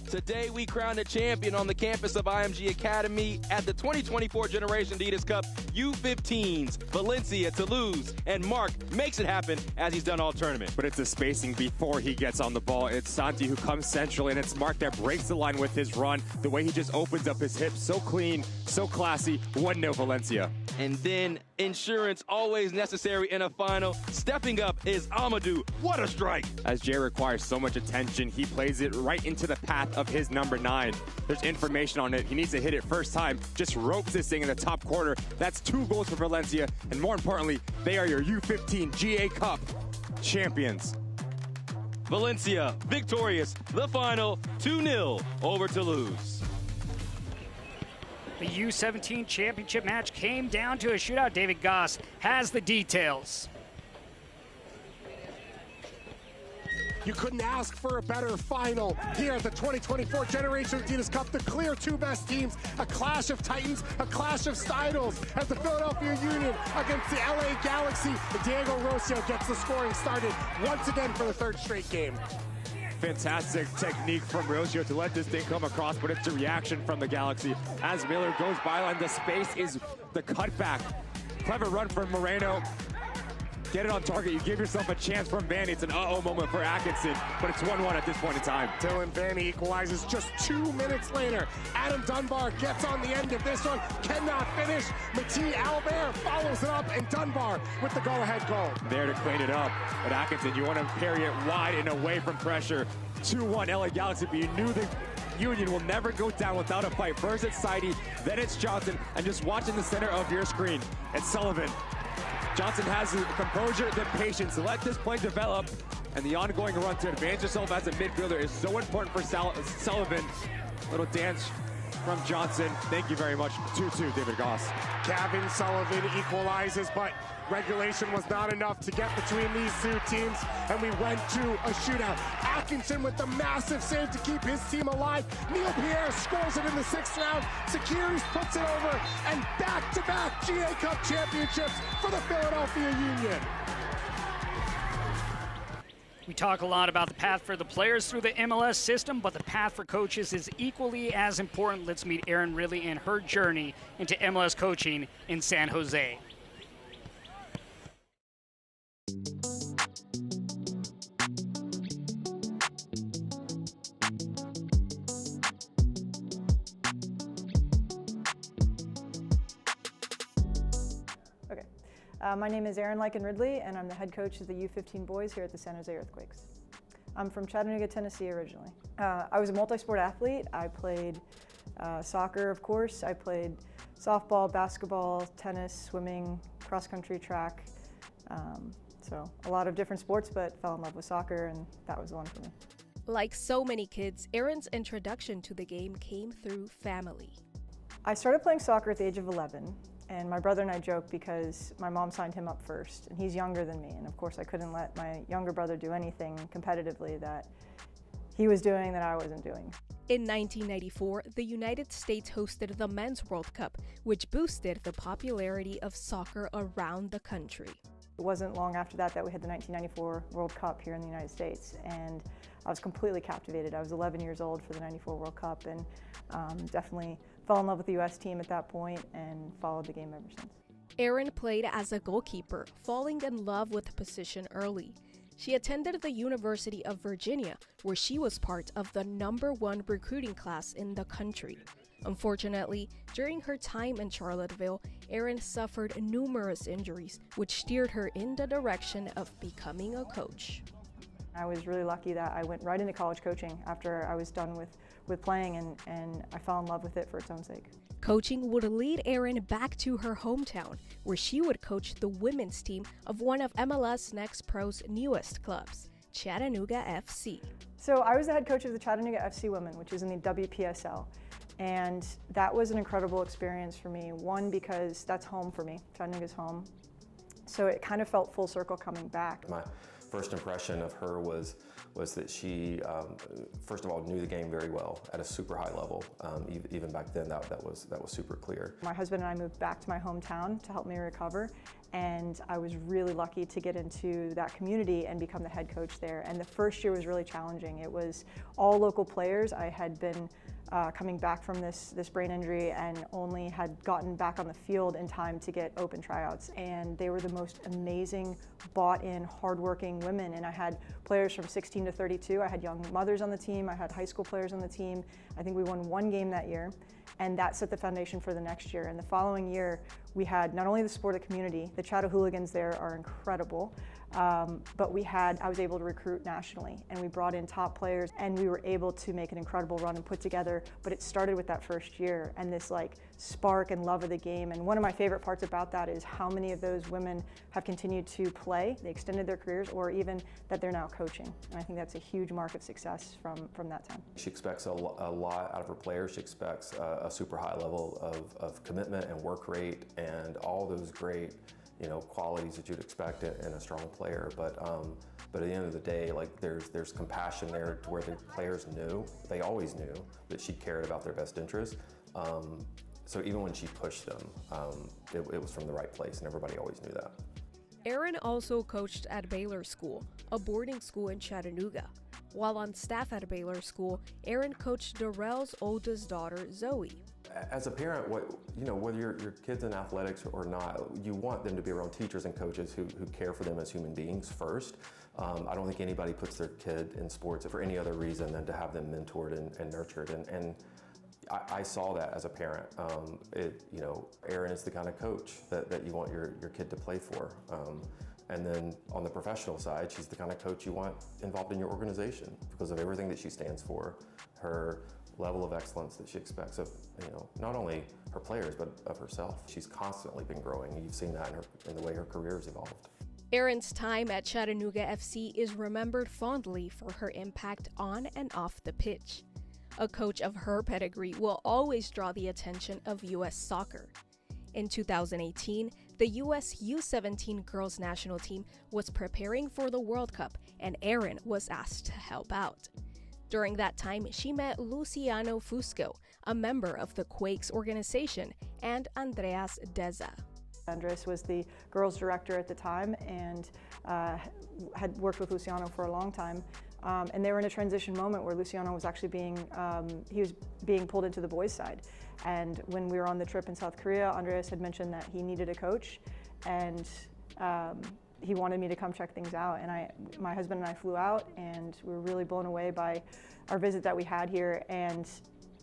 Today, we crowned a champion on the campus of IMG Academy at the 2024 Generation Adidas Cup U15s. Valencia, Toulouse, and Mark makes it happen as he's done all tournament. But it's the spacing before he gets on the ball. It's Santi who comes central, and it's Mark that breaks the line with his run. The way he just opens up his hips, so clean, so classy. 1-0 Valencia. And then insurance always necessary in a final. Stepping up is Amadou. What a strike! As Jay requires so much attention, he plays it right into the path of his number 9. There's information on it. He needs to hit it first time. Just ropes this thing in the top corner. That's 2 goals for Valencia. And more importantly, they are your U15 GA Cup champions. Valencia victorious. The final 2-0 over Toulouse. The U17 championship match came down to a shootout. David Goss has the details. You couldn't ask for a better final here at the 2024 Generation Adidas Cup. The clear two best teams, a clash of titans, a clash of styles as the Philadelphia Union against the LA Galaxy. Diego Rocio gets the scoring started once again for the third straight game. Fantastic technique from Rocio to let this thing come across, but it's a reaction from the Galaxy. As Miller goes by, and the space is the cutback. Clever run from Moreno. Get it on target. You give yourself a chance from Vanny. It's an uh-oh moment for Atkinson, but it's 1-1 at this point in time. Dylan Vanny equalizes just 2 minutes later. Adam Dunbar gets on the end of this one, cannot finish. Mathieu Albert follows it up, and Dunbar with the go-ahead goal. There to clean it up. But Atkinson, you want to parry it wide and away from pressure. 2-1 LA Galaxy, but you knew the Union will never go down without a fight. First it's Saidi, then it's Johnson, and just watching the center of your screen, it's Sullivan. Johnson has the composure, the patience to let this play develop, and the ongoing run to advance yourself as a midfielder is so important for Sullivan. Little dance from Johnson. Thank you very much. 2-2, David Goss. Gavin Sullivan equalizes, but regulation was not enough to get between these two teams, and we went to a shootout. Atkinson with the massive save to keep his team alive. Neil Pierre scores it in the 6th round. Sekiris puts it over, and back-to-back GA Cup championships for the Philadelphia Union. We talk a lot about the path for the players through the MLS system, but the path for coaches is equally as important. Let's meet Erin Ridley and her journey into MLS coaching in San Jose. Okay. My name is Erin Ridley, and I'm the head coach of the U15 boys here at the San Jose Earthquakes. I'm from Chattanooga, Tennessee originally. I was a multi-sport athlete. I played soccer, of course. I played softball, basketball, tennis, swimming, cross-country, track. So a lot of different sports, but fell in love with soccer, and that was the one for me. Like so many kids, Erin's introduction to the game came through family. I started playing soccer at the age of 11, and my brother and I joke because my mom signed him up first, and he's younger than me, and of course I couldn't let my younger brother do anything competitively that he was doing that I wasn't doing. In 1994, the United States hosted the Men's World Cup, which boosted the popularity of soccer around the country. It wasn't long after that we had the 1994 World Cup here in the United States, and I was completely captivated. I was 11 years old for the 94 World Cup, and definitely fell in love with the U.S. team at that point and followed the game ever since. Erin played as a goalkeeper, falling in love with the position early. She attended the University of Virginia, where she was part of the #1 recruiting class in the country. Unfortunately, during her time in Charlottesville, Erin suffered numerous injuries, which steered her in the direction of becoming a coach. I was really lucky that I went right into college coaching after I was done with playing, and I fell in love with it for its own sake. Coaching would lead Erin back to her hometown, where she would coach the women's team of one of MLS Next Pro's newest clubs, Chattanooga FC. So I was the head coach of the Chattanooga FC women, which is in the WPSL. And that was an incredible experience for me. One, because that's home for me. Chattanooga's home. So it kind of felt full circle coming back. My first impression of her was that she, first of all, knew the game very well at a super high level. Even back then, that was super clear. My husband and I moved back to my hometown to help me recover, and I was really lucky to get into that community and become the head coach there. And the first year was really challenging. It was all local players. I had been coming back from this brain injury and only had gotten back on the field in time to get open tryouts. And they were the most amazing, bought-in, hardworking women. And I had players from 16 to 32. I had young mothers on the team. I had high school players on the team. I think we won 1 game that year. And that set the foundation for the next year. And the following year, we had not only the supportive community, the Chattahooligans there are incredible, but I was able to recruit nationally, and we brought in top players, and we were able to make an incredible run and put together, but it started with that first year and this like spark and love of the game. And one of my favorite parts about that is how many of those women have continued to play, they extended their careers, or even that they're now coaching. And I think that's a huge mark of success from that time. She expects a lot out of her players. She expects a super high level of commitment and work rate and all those great qualities that you'd expect in a strong player. But at the end of the day, like there's compassion there to where the players knew, they always knew that she cared about their best interest. So even when she pushed them, it was from the right place, and everybody always knew that. Erin also coached at Baylor School, a boarding school in Chattanooga. While on staff at Baylor School, Erin coached Darrell's oldest daughter, Zoe. As a parent, whether your kid's in athletics or not, you want them to be around teachers and coaches who care for them as human beings first. I don't think anybody puts their kid in sports for any other reason than to have them mentored and nurtured. And I saw that as a parent. Erin is the kind of coach that you want your kid to play for. And then on the professional side, she's the kind of coach you want involved in your organization because of everything that she stands for, her level of excellence that she expects of, not only her players, but of herself. She's constantly been growing. You've seen that in the way her career has evolved. Erin's time at Chattanooga FC is remembered fondly for her impact on and off the pitch. A coach of her pedigree will always draw the attention of U.S. soccer. In 2018, the U.S. U17 girls national team was preparing for the World Cup, and Erin was asked to help out. During that time, she met Luciano Fusco, a member of the Quakes organization, and Andreas Deza. Andres was the girls director at the time and had worked with Luciano for a long time. And they were in a transition moment where Luciano was actually being pulled into the boys' side. And when we were on the trip in South Korea, Andreas had mentioned that he needed a coach, and he wanted me to come check things out. And my husband and I flew out, and we were really blown away by our visit that we had here, and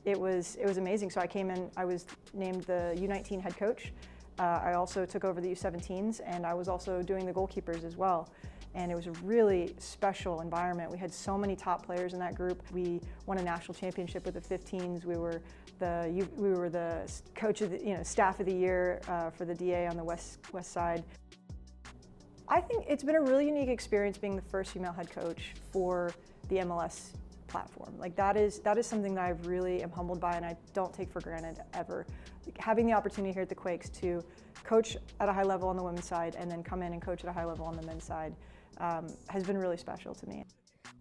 it was amazing. So I came in, I was named the U19 head coach. I also took over the U17s, and I was also doing the goalkeepers as well. And it was a really special environment. We had so many top players in that group. We won a national championship with the 15s. We were the coach of the, staff of the year for the DA on the west side. I think it's been a really unique experience being the first female head coach for the MLS platform. Like that is something that I really am humbled by, and I don't take for granted ever. Having the opportunity here at the Quakes to coach at a high level on the women's side and then come in and coach at a high level on the men's side has been really special to me.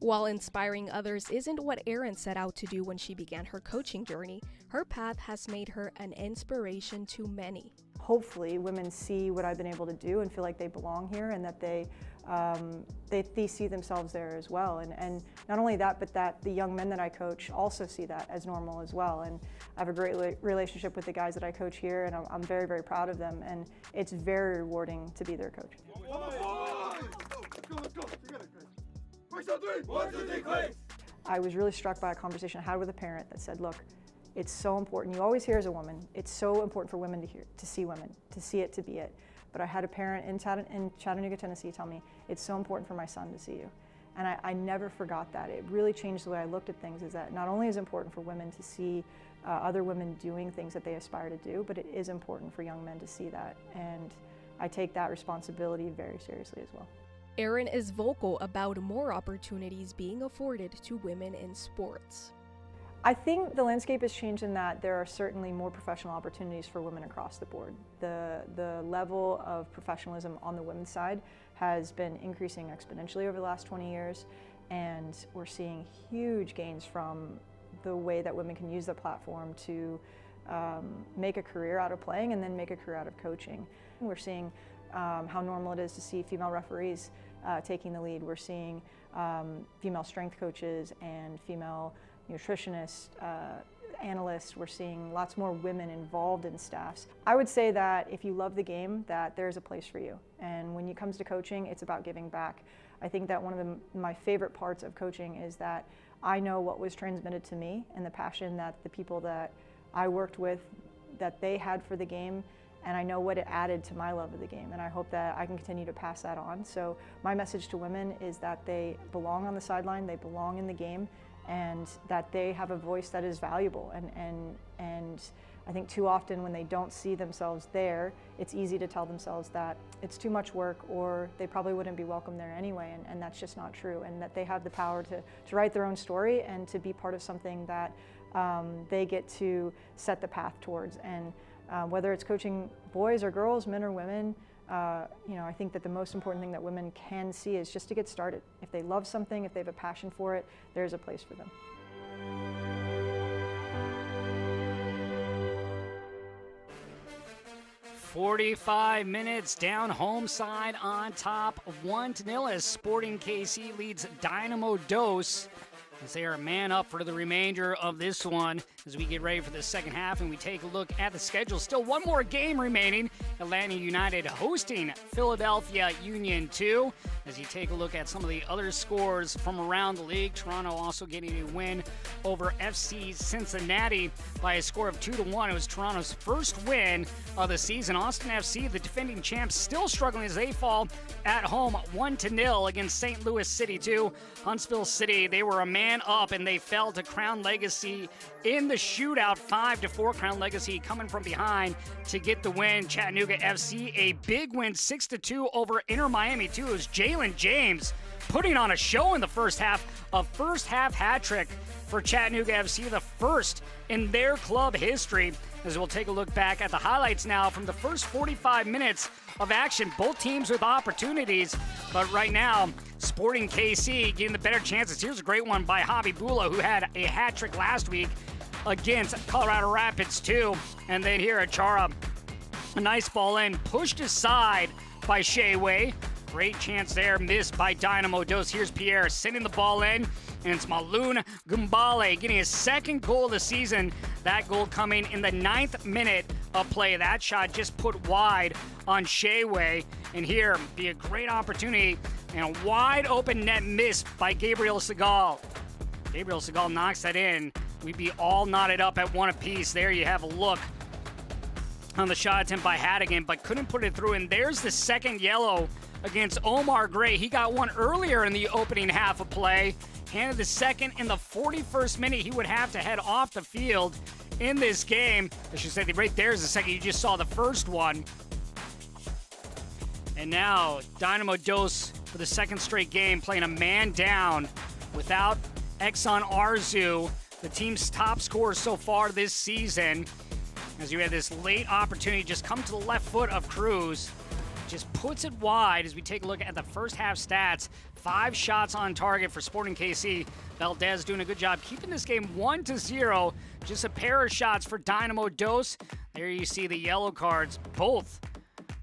While inspiring others isn't what Erin set out to do when she began her coaching journey, her path has made her an inspiration to many. Hopefully women see what I've been able to do and feel like they belong here, and that they see themselves there as well. And not only that, but that the young men that I coach also see that as normal as well. And I have a great relationship with the guys that I coach here, and I'm very, very proud of them. And it's very rewarding to be their coach. I was really struck by a conversation I had with a parent that said, look, it's so important. You always hear as a woman, it's so important for women to see women, to see it, to be it. But I had a parent in Chattanooga, Tennessee tell me, it's so important for my son to see you. And I never forgot that. It really changed the way I looked at things, is that not only is it important for women to see other women doing things that they aspire to do, but it is important for young men to see that. And I take that responsibility very seriously as well. Erin is vocal about more opportunities being afforded to women in sports. I think the landscape has changed in that there are certainly more professional opportunities for women across the board. The level of professionalism on the women's side has been increasing exponentially over the last 20 years, and we're seeing huge gains from the way that women can use the platform to make a career out of playing and then make a career out of coaching. We're seeing how normal it is to see female referees taking the lead. We're seeing female strength coaches and female nutritionists, analysts. We're seeing lots more women involved in staffs. I would say that if you love the game, that there's a place for you. And when it comes to coaching, it's about giving back. I think that one of my favorite parts of coaching is that I know what was transmitted to me and the passion that the people that I worked with, that they had for the game, and I know what it added to my love of the game, and I hope that I can continue to pass that on. So my message to women is that they belong on the sideline, they belong in the game, and that they have a voice that is valuable. And I think too often when they don't see themselves there, it's easy to tell themselves that it's too much work or they probably wouldn't be welcome there anyway, and that's just not true, and that they have the power to write their own story and to be part of something that they get to set the path towards. And whether it's coaching boys or girls, men or women, I think that the most important thing that women can see is just to get started. If they love something, if they have a passion for it, there's a place for them. 45 minutes down home side on top 1-0 as Sporting KC leads Dynamo Dos as they are a man up for the remainder of this one as we get ready for the second half and we take a look at the schedule. Still one more game remaining. Atlanta United hosting Philadelphia Union 2. As you take a look at some of the other scores from around the league, Toronto also getting a win over FC Cincinnati by a score of 2-1. It was Toronto's first win of the season. Austin FC, the defending champs, still struggling as they fall at home 1-0 against St. Louis City 2. Huntsville City, they were a man up and they fell to Crown Legacy in the shootout 5-4. Crown Legacy coming from behind to get the win. Chattanooga FC, a big win 6-2 over Inter Miami 2. It was Jalen James putting on a show in the first half. A first half hat trick for Chattanooga FC, the first in their club history. As we'll take a look back at the highlights now from the first 45 minutes of action. Both teams with opportunities, but right now, Sporting KC getting the better chances. Here's a great one by Javi Bula, who had a hat trick last week against Colorado Rapids 2. And then here at Chara, a nice ball in, pushed aside by Shea. Great chance there, missed by Dynamo Dos. Here's Pierre sending the ball in, and it's Maloon Gumbale getting his second goal of the season. That goal coming in the 9th minute of play. That shot just put wide on Shea. And here, be a great opportunity, and a wide open net miss by Gabriel Segal. Gabriel Segal knocks that in. We'd be all knotted up at one apiece. There you have a look on the shot attempt by Hattigan, but couldn't put it through. And there's the second yellow against Omar Gray. He got one earlier in the opening half of play. Handed the second in the 41st minute. He would have to head off the field in this game. I should say, right there's the second. You just saw the first one. And now Dynamo Dos for the second straight game playing a man down without Exxon Arzu, the team's top scorer so far this season. As you had this late opportunity just come to the left foot of Cruz. Just puts it wide as we take a look at the first half stats. 5 shots on target for Sporting KC. Valdez doing a good job keeping this game 1-0. Just a pair of shots for Dynamo Dos. There you see the yellow cards, both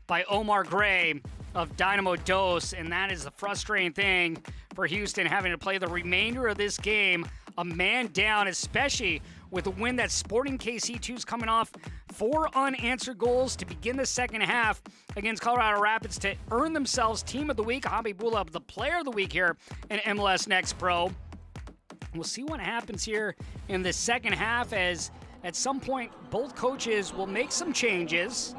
by Omar Gray of Dynamo Dos. And that is the frustrating thing for Houston, having to play the remainder of this game a man down, especially with a win that Sporting KC 2's coming off 4 unanswered goals to begin the second half against Colorado Rapids to earn themselves Team of the Week. Javi Bula, the Player of the Week here in MLS Next Pro. We'll see what happens here in the second half, as at some point both coaches will make some changes.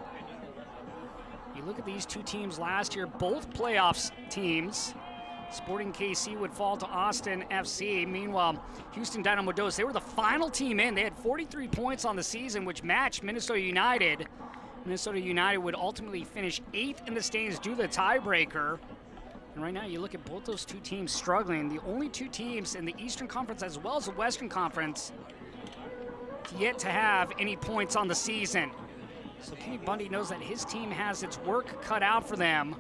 You look at these two teams last year, both playoffs teams. Sporting KC would fall to Austin FC. Meanwhile, Houston Dynamo Dos, they were the final team in. They had 43 points on the season, which matched Minnesota United. Minnesota United would ultimately finish 8th in the standings due to the tiebreaker. And right now, you look at both those two teams struggling. The only two teams in the Eastern Conference as well as the Western Conference yet to have any points on the season. So Kenny Bundy knows that his team has its work cut out for them,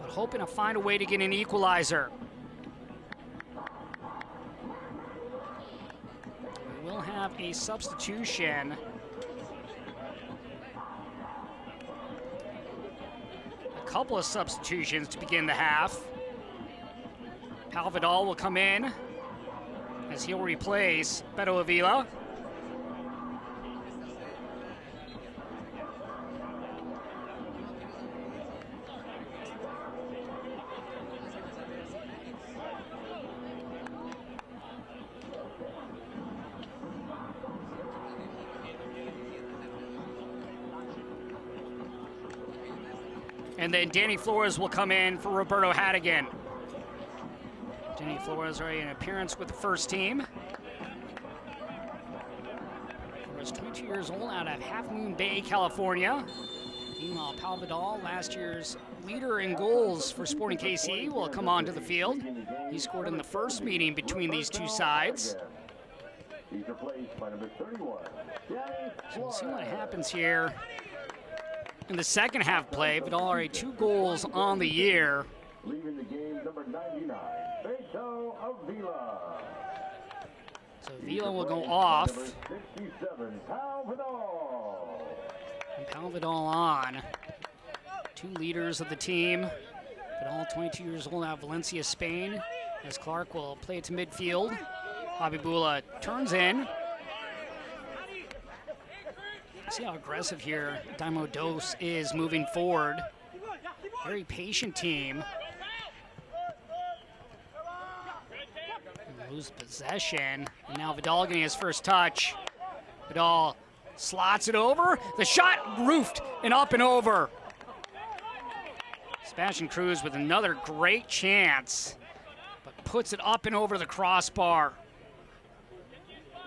but hoping to find a way to get an equalizer. We will have a substitution. A couple of substitutions to begin the half. Pal Vidal will come in as he'll replace Beto Avila. And then Danny Flores will come in for Roberto Hattigan. Danny Flores already an appearance with the first team. Flores, 22 years old, out of Half Moon Bay, California. Meanwhile, Pal Vidal, last year's leader in goals for Sporting KC, will come onto the field. He scored in the first meeting between these two sides. So we'll see what happens here in the second half play. Vidal already 2 goals on the year. Leaving the game, number 99, Beto Avila. So Avila will go off. Number 67, Pau Vidal. And Pau Vidal on. 2 leaders of the team. Vidal, 22 years old, out of Valencia, Spain. As Clark will play it to midfield. Habibullah turns in. See how aggressive here Dynamo Dos is moving forward. Very patient team. Lose possession. And now Vidal getting his first touch. Vidal slots it over. The shot roofed and up and over. Sebastian Cruz with another great chance, but puts it up and over the crossbar.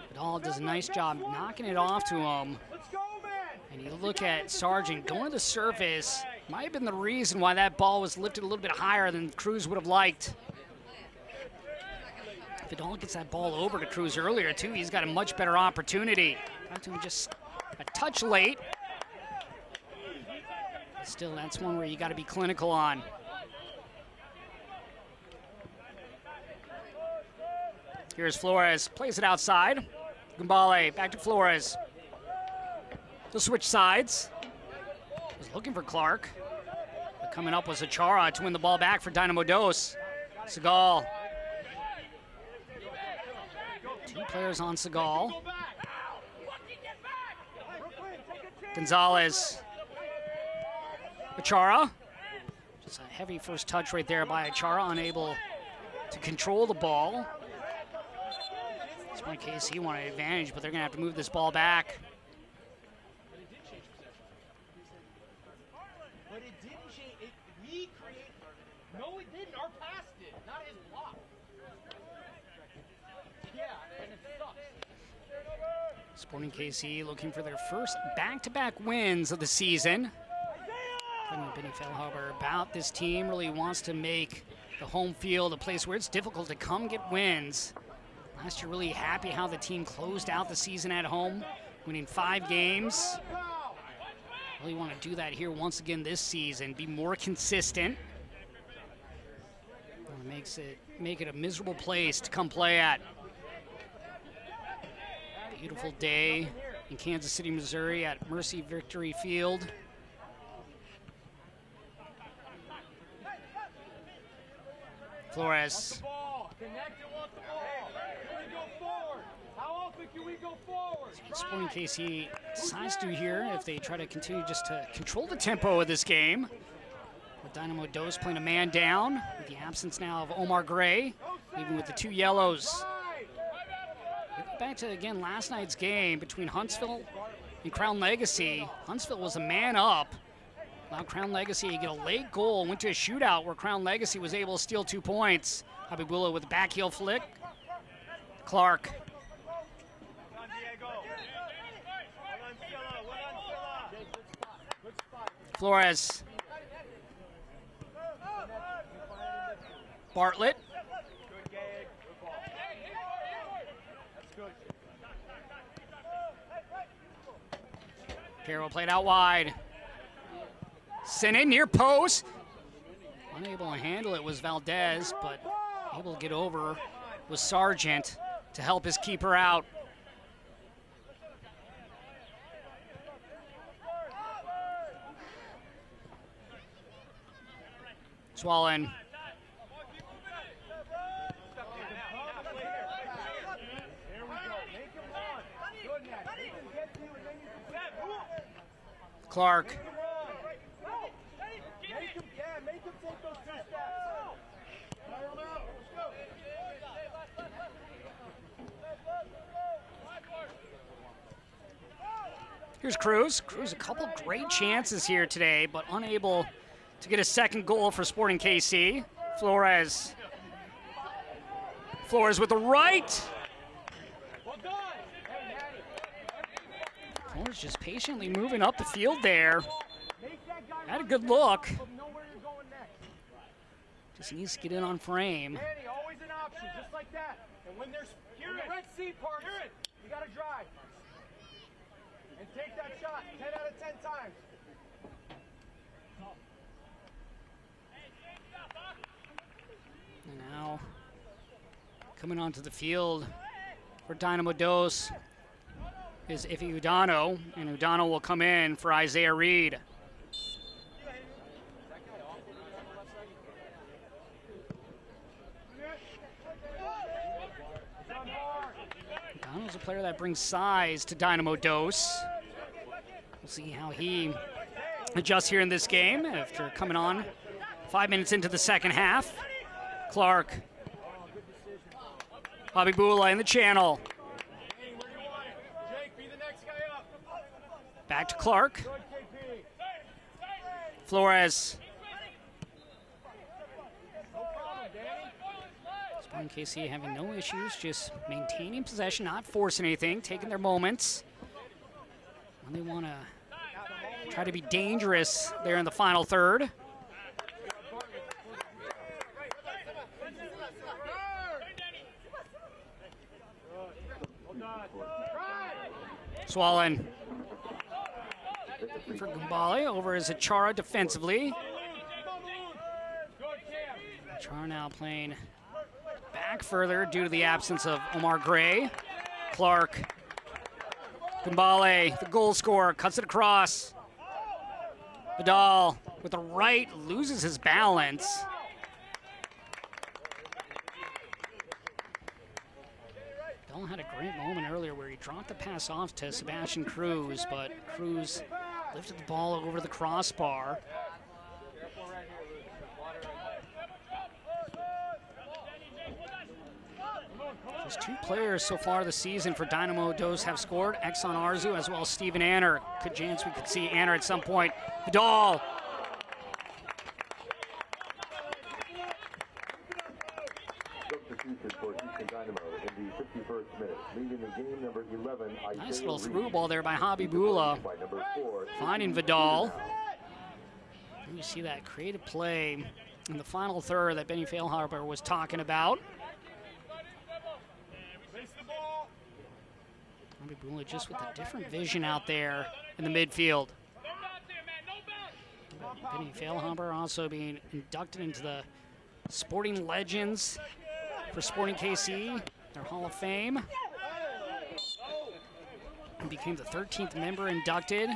Vidal does a nice job knocking it off to him. And you look at Sargent going to the surface. Might have been the reason why that ball was lifted a little bit higher than Cruz would have liked. Vidal gets that ball over to Cruz earlier, too. He's got a much better opportunity. Got to him just a touch late. Still, that's one where you got to be clinical on. Here's Flores, plays it outside. Gumbale, back to Flores. They'll switch sides. Was looking for Clark. But coming up was Achara to win the ball back for Dynamo Dos. Segal. 2 players on Segal. Gonzalez. Achara. Just a heavy first touch right there by Achara, unable to control the ball. This one case he wanted advantage, but they're going to have to move this ball back. But it didn't change. We created. No, it didn't. Our pass did, not his block. Yeah, and it sucks. Sporting KC looking for their first back-to-back wins of the season. Benny Feilhaber about this team really wants to make the home field a place where it's difficult to come get wins. Last year, really happy how the team closed out the season at home, winning 5 games. Really want to do that here once again this season, be more consistent. Make it a miserable place to come play at. Beautiful day in Kansas City, Missouri at Mercy Victory Field. Flores. Sporting KC decides to here if they try to continue just to control the tempo of this game. With Dynamo Dos playing a man down with the absence now of Omar Gray, leaving with the 2 yellows. We go back to, again, last night's game between Huntsville and Crown Legacy. Huntsville was a man up. Allowed Crown Legacy to get a late goal, went to a shootout where Crown Legacy was able to steal 2 points. Habibullah with a back heel flick. Clark. Flores. Bartlett. Carroll played out wide. Sent in near post. Unable to handle it was Valdez, but able to get over was Sargent to help his keeper out. Swallen. Clark. Here's Cruz. Cruz, a couple great chances here today, but unable to get a second goal for Sporting KC. Flores. Flores with the right. Flores just patiently moving up the field there. Had a good look. Just needs to get in on frame. Always an option, just like that. And when there's the Red Sea part, you got to drive. And take that shot 10 out of 10 times. And now coming onto the field for Dynamo Dos is Ife Udano, and Udano will come in for Isaiah Reed. Udano's a player that brings size to Dynamo Dos. We'll see how he adjusts here in this game after coming on 5 minutes into the second half. Clark. Bobby Bula in the channel. Back to Clark. Flores. Sporting KC having no issues, just maintaining possession, not forcing anything, taking their moments. And they want to try to be dangerous there in the final third. Swallen. For Gumbale, over is Achara defensively. Achara now playing back further due to the absence of Omar Gray. Clark. Gumbale, the goal scorer, cuts it across. Vidal with the right, loses his balance. Vidal had a great moment earlier where he dropped the pass off to Sebastian Cruz, but Cruz lifted the ball over the crossbar. Just 2 players so far this season for Dynamo Dos have scored. Exxon Arzu as well as Steven Anner. Good chance we could see Anner at some point. Vidal. Nice little through ball there by Hobby Bula. Finding Vidal. You see that creative play in the final third that Benny Feilhaber was talking about. Hobby Bula just with a different vision out there in the midfield. Benny Feilhaber also being inducted into the Sporting Legends for Sporting KC, their Hall of Fame. He became the 13th member inducted.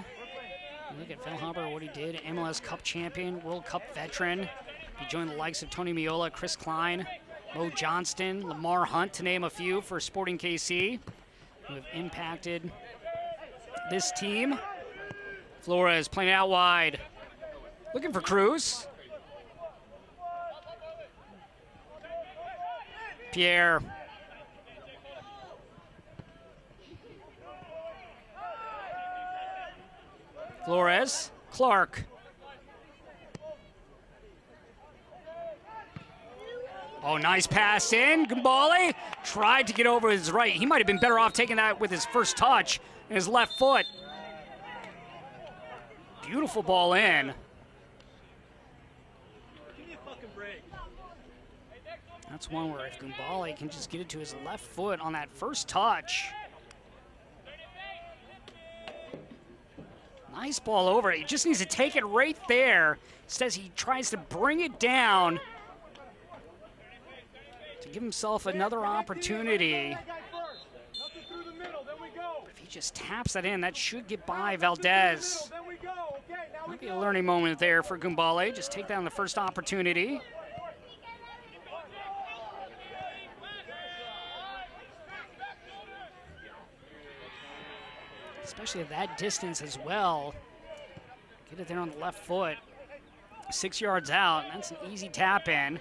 Look at Feilhaber, what he did. MLS Cup champion, World Cup veteran. He joined the likes of Tony Miola, Chris Klein, Mo Johnston, Lamar Hunt, to name a few, for Sporting KC, who have impacted this team. Flores playing out wide. Looking for Cruz. Pierre. Flores. Clark. Oh, nice pass in. Gumbale tried to get over his right. He might have been better off taking that with his first touch and his left foot. Beautiful ball in. That's one where if Gumbale can just get it to his left foot on that first touch. Nice ball over. He just needs to take it right there. Says he tries to bring it down to give himself another opportunity. But if he just taps that in, that should get by Valdez. Might be a learning moment there for Gumbale. Just take that on the first opportunity. Especially at that distance as well. Get it there on the left foot. 6 yards out. That's an easy tap in.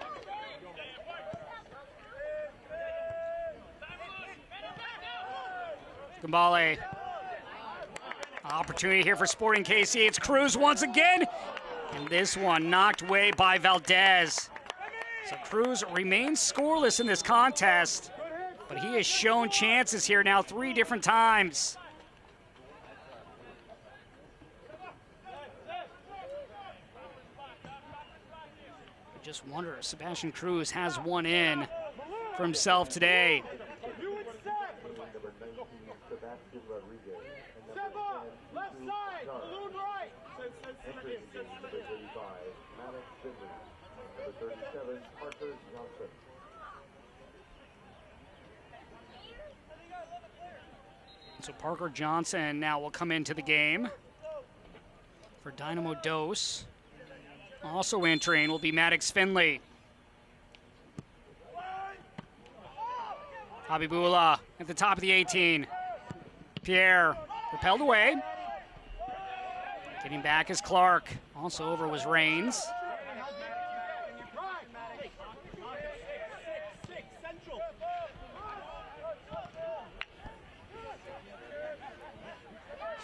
Gumbale. Opportunity here for Sporting KC. It's Cruz once again. And this one knocked away by Valdez. So Cruz remains scoreless in this contest. But he has shown chances here now 3 different times. Just wonder if Sebastian Cruz has one in for himself today. Left side, balloon right. Number 35, Maddox Finley. Number 37, Parker Johnson. So Parker Johnson now will come into the game for Dynamo Dos. Also entering will be Maddox Finley. Habibullah at the top of the 18. Pierre repelled away. Getting back is Clark. Also over was Rains.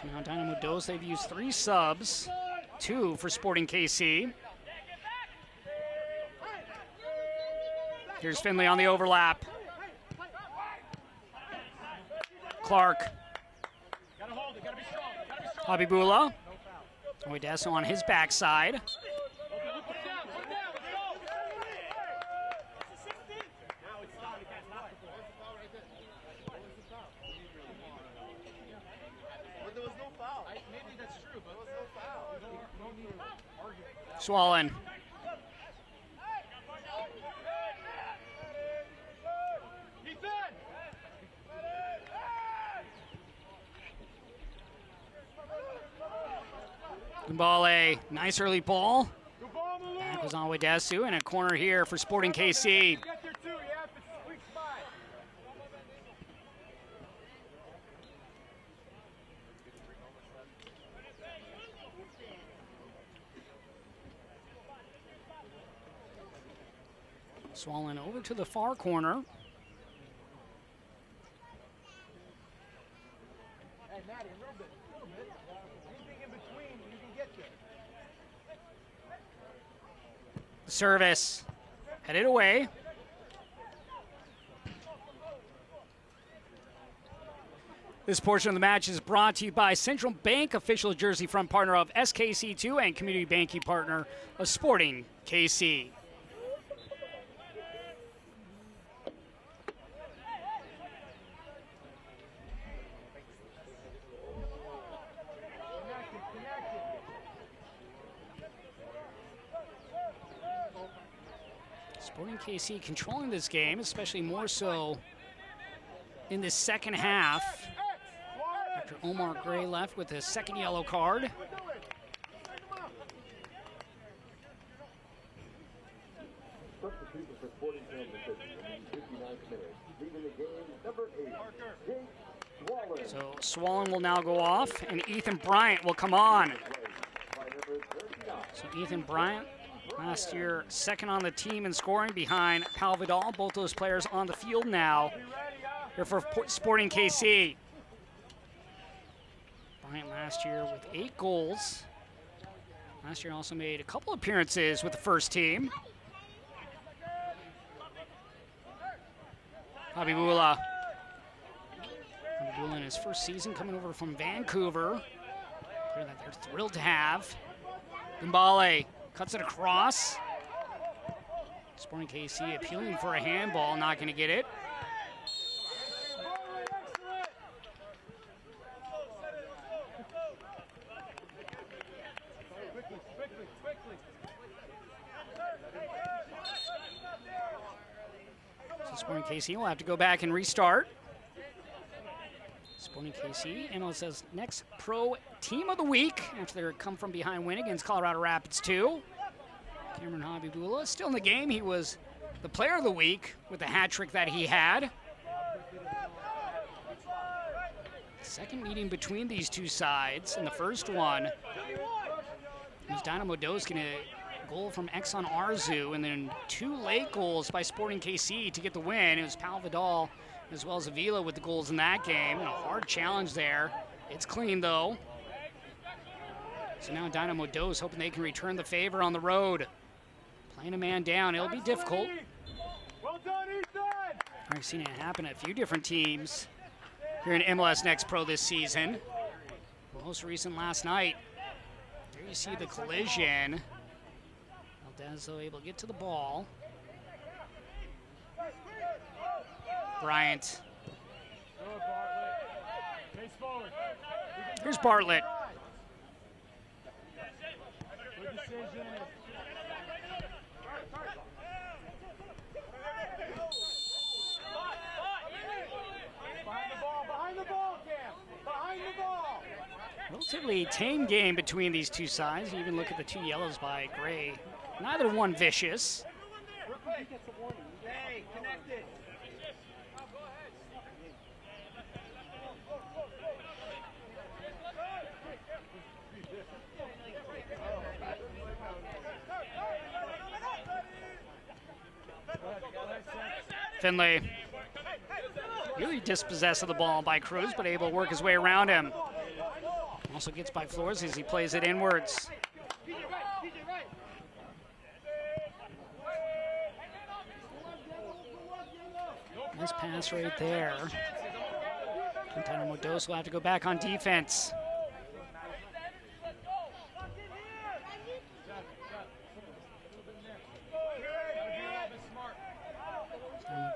So now Dynamo Dos, they've used 3 subs, 2 for Sporting KC. Here's Finley on the overlap. Clark. Habibullah. Oedesso on his backside. Swollen. Gumbale, nice early ball. Back was on Oedesso, and a corner here for Sporting KC. Swollen over to the far corner. Service headed away. This portion of the match is brought to you by Central Bank, official jersey front partner of SKC2 and community banking partner of Sporting KC. Sporting KC controlling this game, especially more so in the second half. After Omar Gray left with his second yellow card. So Swollen will now go off, and Ethan Bryant will come on. So Ethan Bryant, last year, second on the team in scoring behind Pal Vidal. Both those players on the field now. Here for Sporting KC. Bryant last year with 8 goals. Last year also made a couple appearances with the first team. Habibullah. Habibullah in his first season coming over from Vancouver. Player that they're thrilled to have. Gumbale cuts it across. Sporting KC appealing for a handball, not going to get it. So Sporting KC will have to go back and restart. Sporting KC, MLS's next pro team of the week after their come from behind win against Colorado Rapids 2. Cameron Habibullah still in the game. He was the player of the week with the hat trick that he had. Second meeting between these two sides. In the first one, was Dynamo Dos getting a goal from Exxon Arzu, and then 2 late goals by Sporting KC to get the win. It was Pal Vidal as well as Avila with the goals in that game. And a hard challenge there. It's clean, though. So now Dynamo Dos hoping they can return the favor on the road. Playing a man down, it'll be difficult. Well done, Ethan! I've seen it happen at a few different teams here in MLS Next Pro this season. Most recent last night. There you see the collision. Aldezo able to get to the ball. Bryant. Here's Bartlett. Behind the ball, Cam. Relatively tame game between these two sides. You even look at the two yellows by Gray. Neither one vicious. Hey, connected. Finley really dispossessed of the ball by Cruz, but able to work his way around him. Also gets by Flores as he plays it inwards. Nice pass right there. Dynamo will have to go back on defense.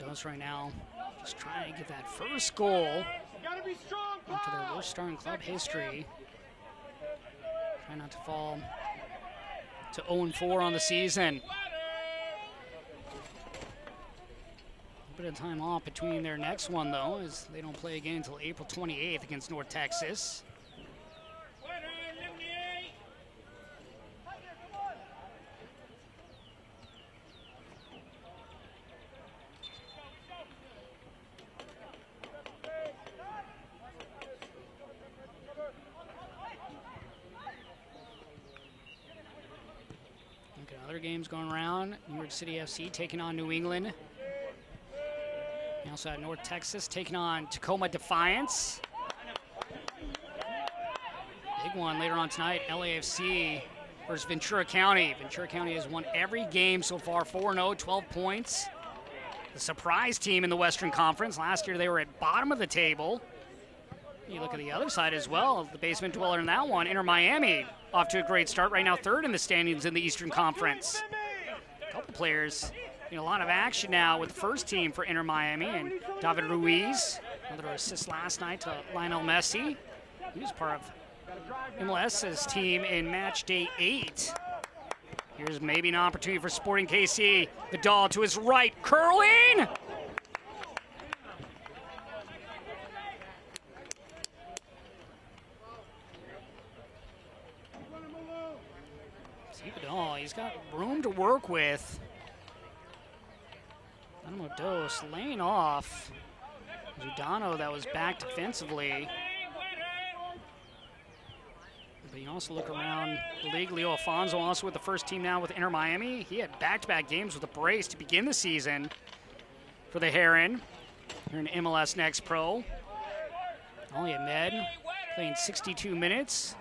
Dynamo right now just trying to get that first goal after their worst start in club history. Try not to fall to 0-4 on the season. A bit of time off between their next one, though, as they don't play again until April 28th against North Texas. Look at other games going around. New York City FC taking on New England. We also had North Texas taking on Tacoma Defiance. Big one later on tonight, LAFC versus Ventura County. Ventura County has won every game so far, 4-0, 12 points. The surprise team in the Western Conference. Last year they were at bottom of the table. You look at the other side as well, the basement dweller in that one, Inter Miami, off to a great start. Right now third in the standings in the Eastern Conference. A couple players. A lot of action now with the first team for Inter Miami, and David Ruiz, another assist last night to Lionel Messi. He was part of MLS's team in match day 8. Here's maybe an opportunity for Sporting KC. Vidal to his right, curling! See Vidal, he's got room to work with. Dynamo Dos laying off Giordano that was back defensively. But you also look around the league. Leo Alfonso also with the first team now with Inter Miami. He had back-to-back games with a brace to begin the season for the Heron. Here in MLS Next Pro. Ali Ahmed playing 62 minutes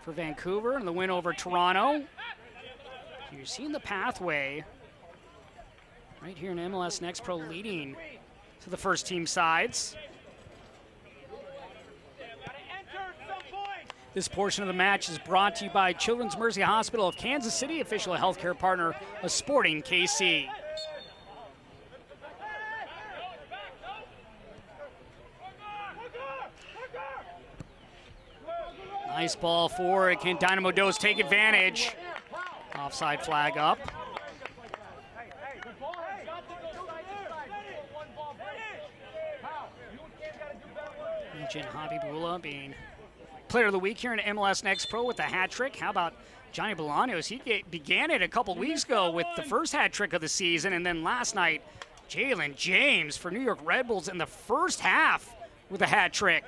for Vancouver and the win over Toronto. You're seeing the pathway right here in MLS Next Pro leading to the first team sides. This portion of the match is brought to you by Children's Mercy Hospital of Kansas City, official healthcare partner of Sporting KC. Nice ball forward. Can Dynamo Dos take advantage? Offside flag up. Mentioned Habibullah being player of the week here in MLS Next Pro with the hat trick. How about Johnny Bolaños? He began it a couple weeks ago with the first hat trick of the season, and then last night, Jalen James for New York Red Bulls in the first half with a hat trick.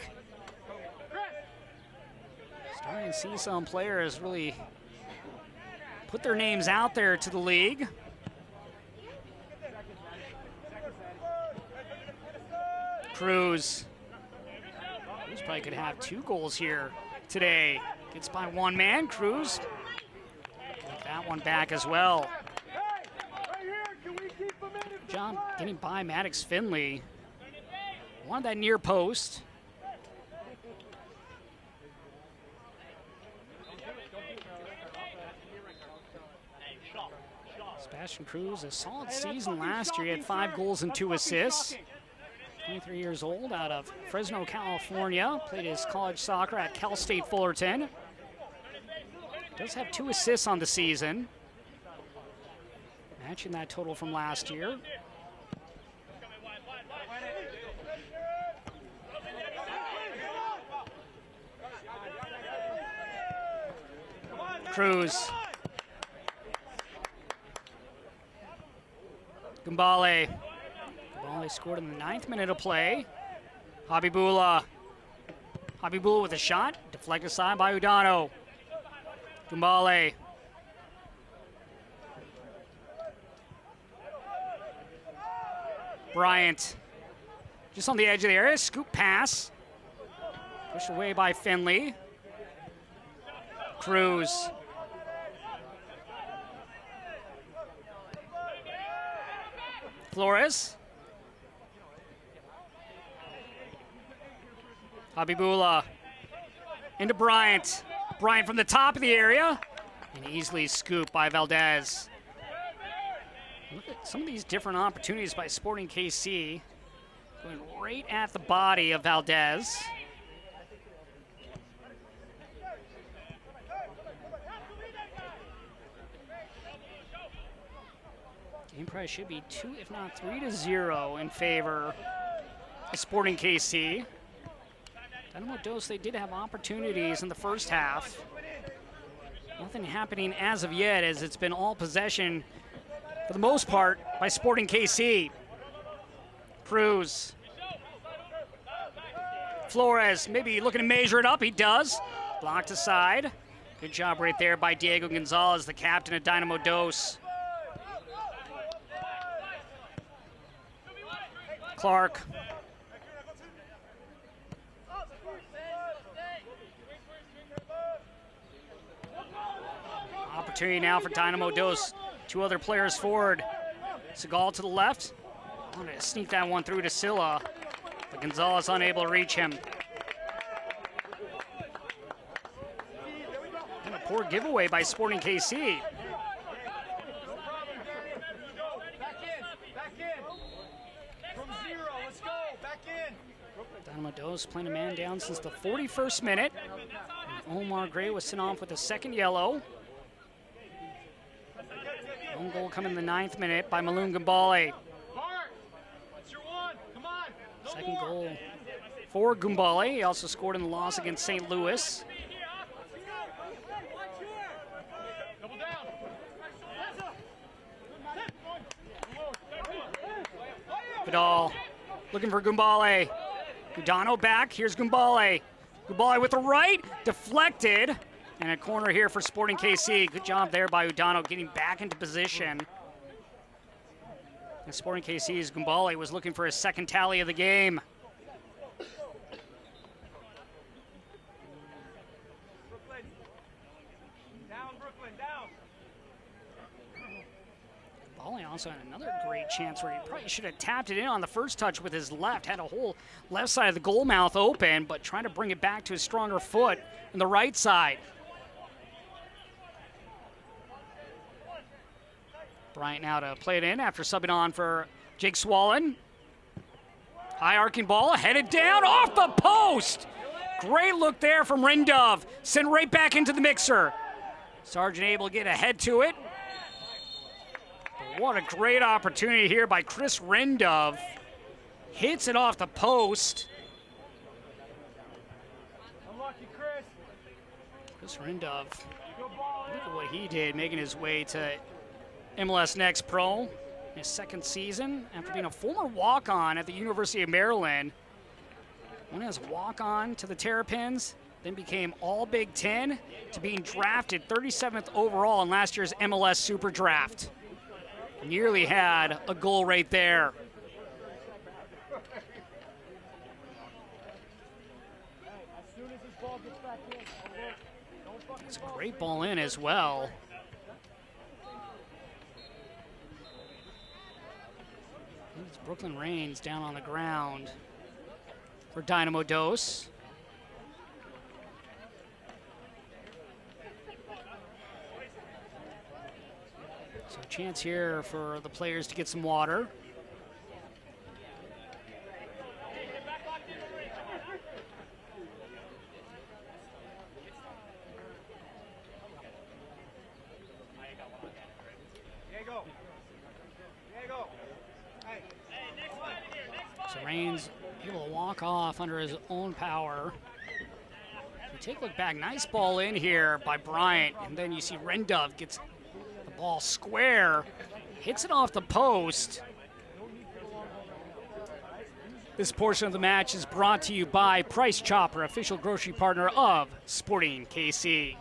Starting to see some players really put their names out there to the league. Cruz probably could have 2 goals here today. Gets by one man. Cruz get that one back as well. Good job getting by Maddox Finley. Wanted that near post. Sebastian Cruz, a solid season last year. He had 5 goals and 2 assists. 23 years old, out of Fresno, California. Played his college soccer at Cal State Fullerton. Does have 2 assists on the season, matching that total from last year. Cruz. Gumbale. Gumbale scored in the 9th minute of play. Habibullah. Habibullah with a shot. Deflected aside by Udano. Gumbale. Bryant. Just on the edge of the area. Scoop pass. Pushed away by Finley. Cruz. Flores. Habibullah. Into Bryant. Bryant from the top of the area. And easily scooped by Valdez. Look at some of these different opportunities by Sporting KC. Going right at the body of Valdez. Game price should be 2, if not 3-0 in favor of Sporting KC. Dynamo Dos, they did have opportunities in the first half. Nothing happening as of yet, as it's been all possession for the most part by Sporting KC. Cruz. Flores maybe looking to measure it up. He does. Blocked aside. Good job right there by Diego Gonzalez, the captain of Dynamo Dos. Clark. Opportunity now for Dynamo Dos. 2 other players forward. Segal to the left. Wanted to sneak that one through to Silla, but Gonzalez unable to reach him. And a poor giveaway by Sporting KC. Dynamo Dos playing a man down since the 41st minute. And Omar Gray was sent off with a second yellow. Own goal coming in the 9th minute by Maloon Gumbale. Second goal for Gumbale. He also scored in the loss against St. Louis. Vidal looking for Gumbale. Udano back. Here's Gumbale. Gumbale with the right. Deflected. And a corner here for Sporting KC. Good job there by Udano getting back into position. And Sporting KC's Gumbale was looking for his second tally of the game. Gumbale also had another great chance where he probably should have tapped it in on the first touch with his left. Had a whole left side of the goal mouth open, but trying to bring it back to his stronger foot on the right side. Bryant now to play it in after subbing on for Jake Swallen. High arcing ball, headed down off the post. Great look there from Rindov. Sent right back into the mixer. Sargent able to get ahead to it. But what a great opportunity here by Chris Rindov. Hits it off the post. Chris Rindov, look at what he did, making his way to MLS Next Pro in his second season after being a former walk-on at the University of Maryland. Went as a walk-on to the Terrapins, then became all Big Ten, to being drafted 37th overall in last year's MLS Super Draft. Nearly had a goal right there. It's a great ball in as well. It's Brooklyn Reigns down on the ground for Dynamo Dos. So a chance here for the players to get some water. So Reigns able to walk off under his own power. Take a look back. Nice ball in here by Bryant. And then you see Rendove gets the ball square, hits it off the post. This portion of the match is brought to you by Price Chopper, official grocery partner of Sporting KC.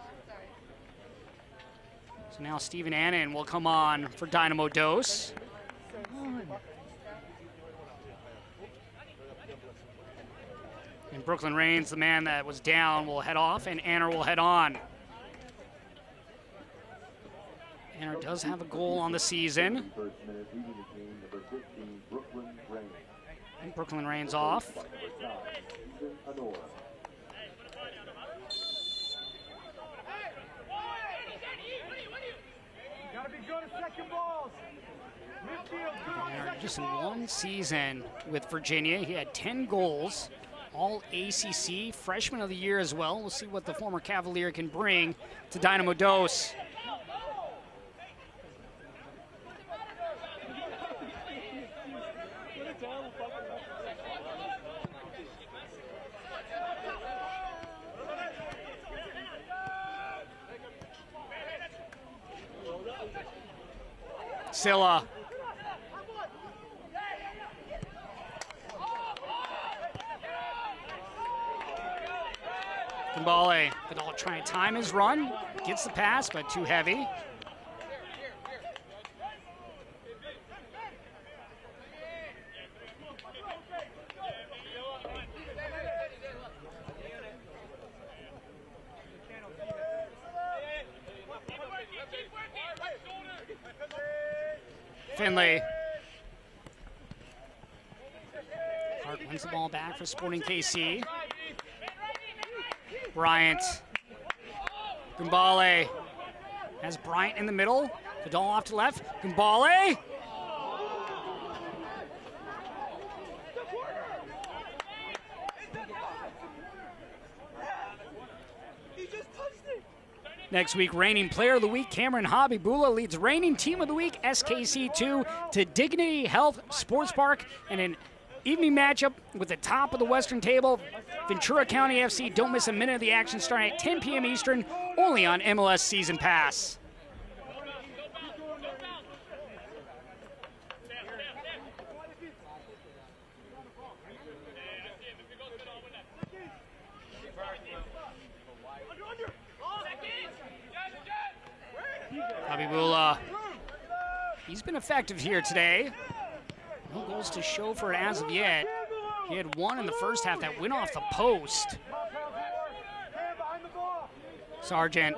So now Steven Annan will come on for Dynamo Dose. And Brooklyn Reigns, the man that was down, will head off, and Anner will head on. Anner does have a goal on the season. And Brooklyn Reigns off. Just in one season with Virginia, he had 10 goals. All ACC, freshman of the year as well. We'll see what the former Cavalier can bring to Dynamo Dose. Silla. Kumbale, Vidal trying to time his run. Gets the pass, but too heavy. Finley. Hart wins the ball back for Sporting KC. Bryant. Gumbale has Bryant in the middle. Vidal off to left. Gumbale. Next week, reigning player of the week, Cameron Habibullah leads reigning team of the week, SKC2, to Dignity Health Sports Park, and an evening matchup with the top of the Western table, Ventura County FC. Don't miss a minute of the action starting at 10 p.m. Eastern, only on MLS Season Pass. Habibullah, he's been effective here today. No goals to show for it as of yet. He had one in the first half that went off the post. Sargent.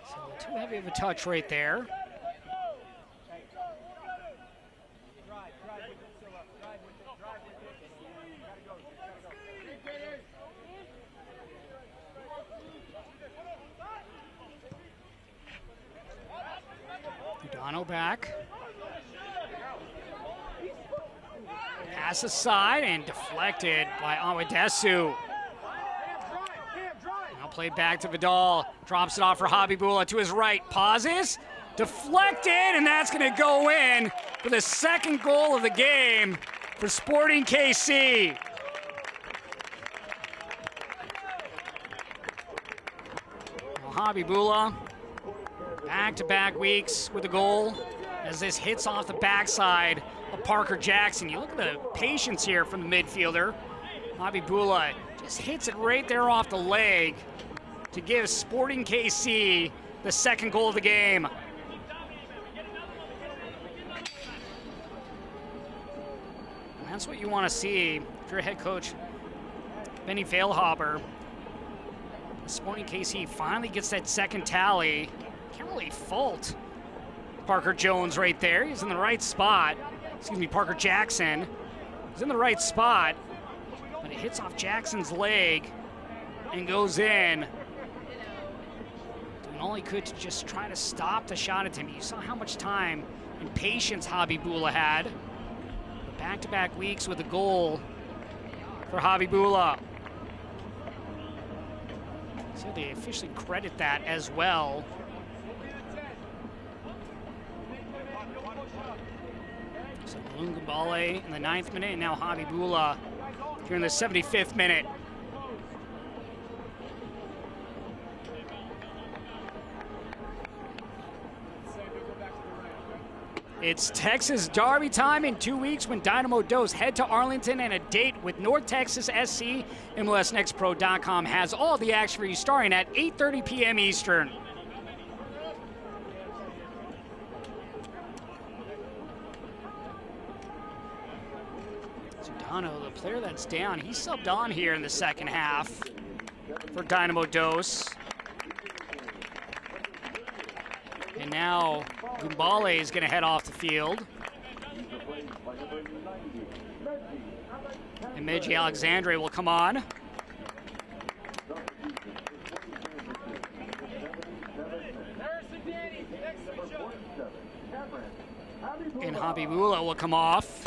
So too heavy of a touch right there. Dano back. Pass aside and deflected by Awadesu. Now played back to Vidal. Drops it off for Habibullah to his right. Pauses. Deflected, and that's going to go in for the second goal of the game for Sporting KC. Well, Habibullah, back-to-back weeks with a goal as this hits off the backside of Parker Jackson. You look at the patience here from the midfielder. Habibullah just hits it right there off the leg to give Sporting KC the second goal of the game. And that's what you want to see if you're head coach Benny Feilhaber. Sporting KC finally gets that second tally. Can't really fault Parker Jones right there. He's in the right spot. Excuse me, Parker Jackson. He's in the right spot, but it hits off Jackson's leg and goes in. Doing all he could to just try to stop the shot at him. You saw how much time and patience Habibullah had. But back-to-back weeks with a goal for Habibullah. See how they officially credit that as well. So Lungumbale in the 9th minute, and now Habibullah here in the 75th minute. It's Texas Derby time in 2 weeks when Dynamo Dos head to Arlington, and a date with North Texas SC. MLSNextPro.com has all the action for you starting at 8:30 p.m. Eastern. So Dono, the player that's down, he subbed on here in the second half for Dynamo Dos. And now Gumbale is going to head off the field. And Meji Alexandre will come on. And Habibullah will come off.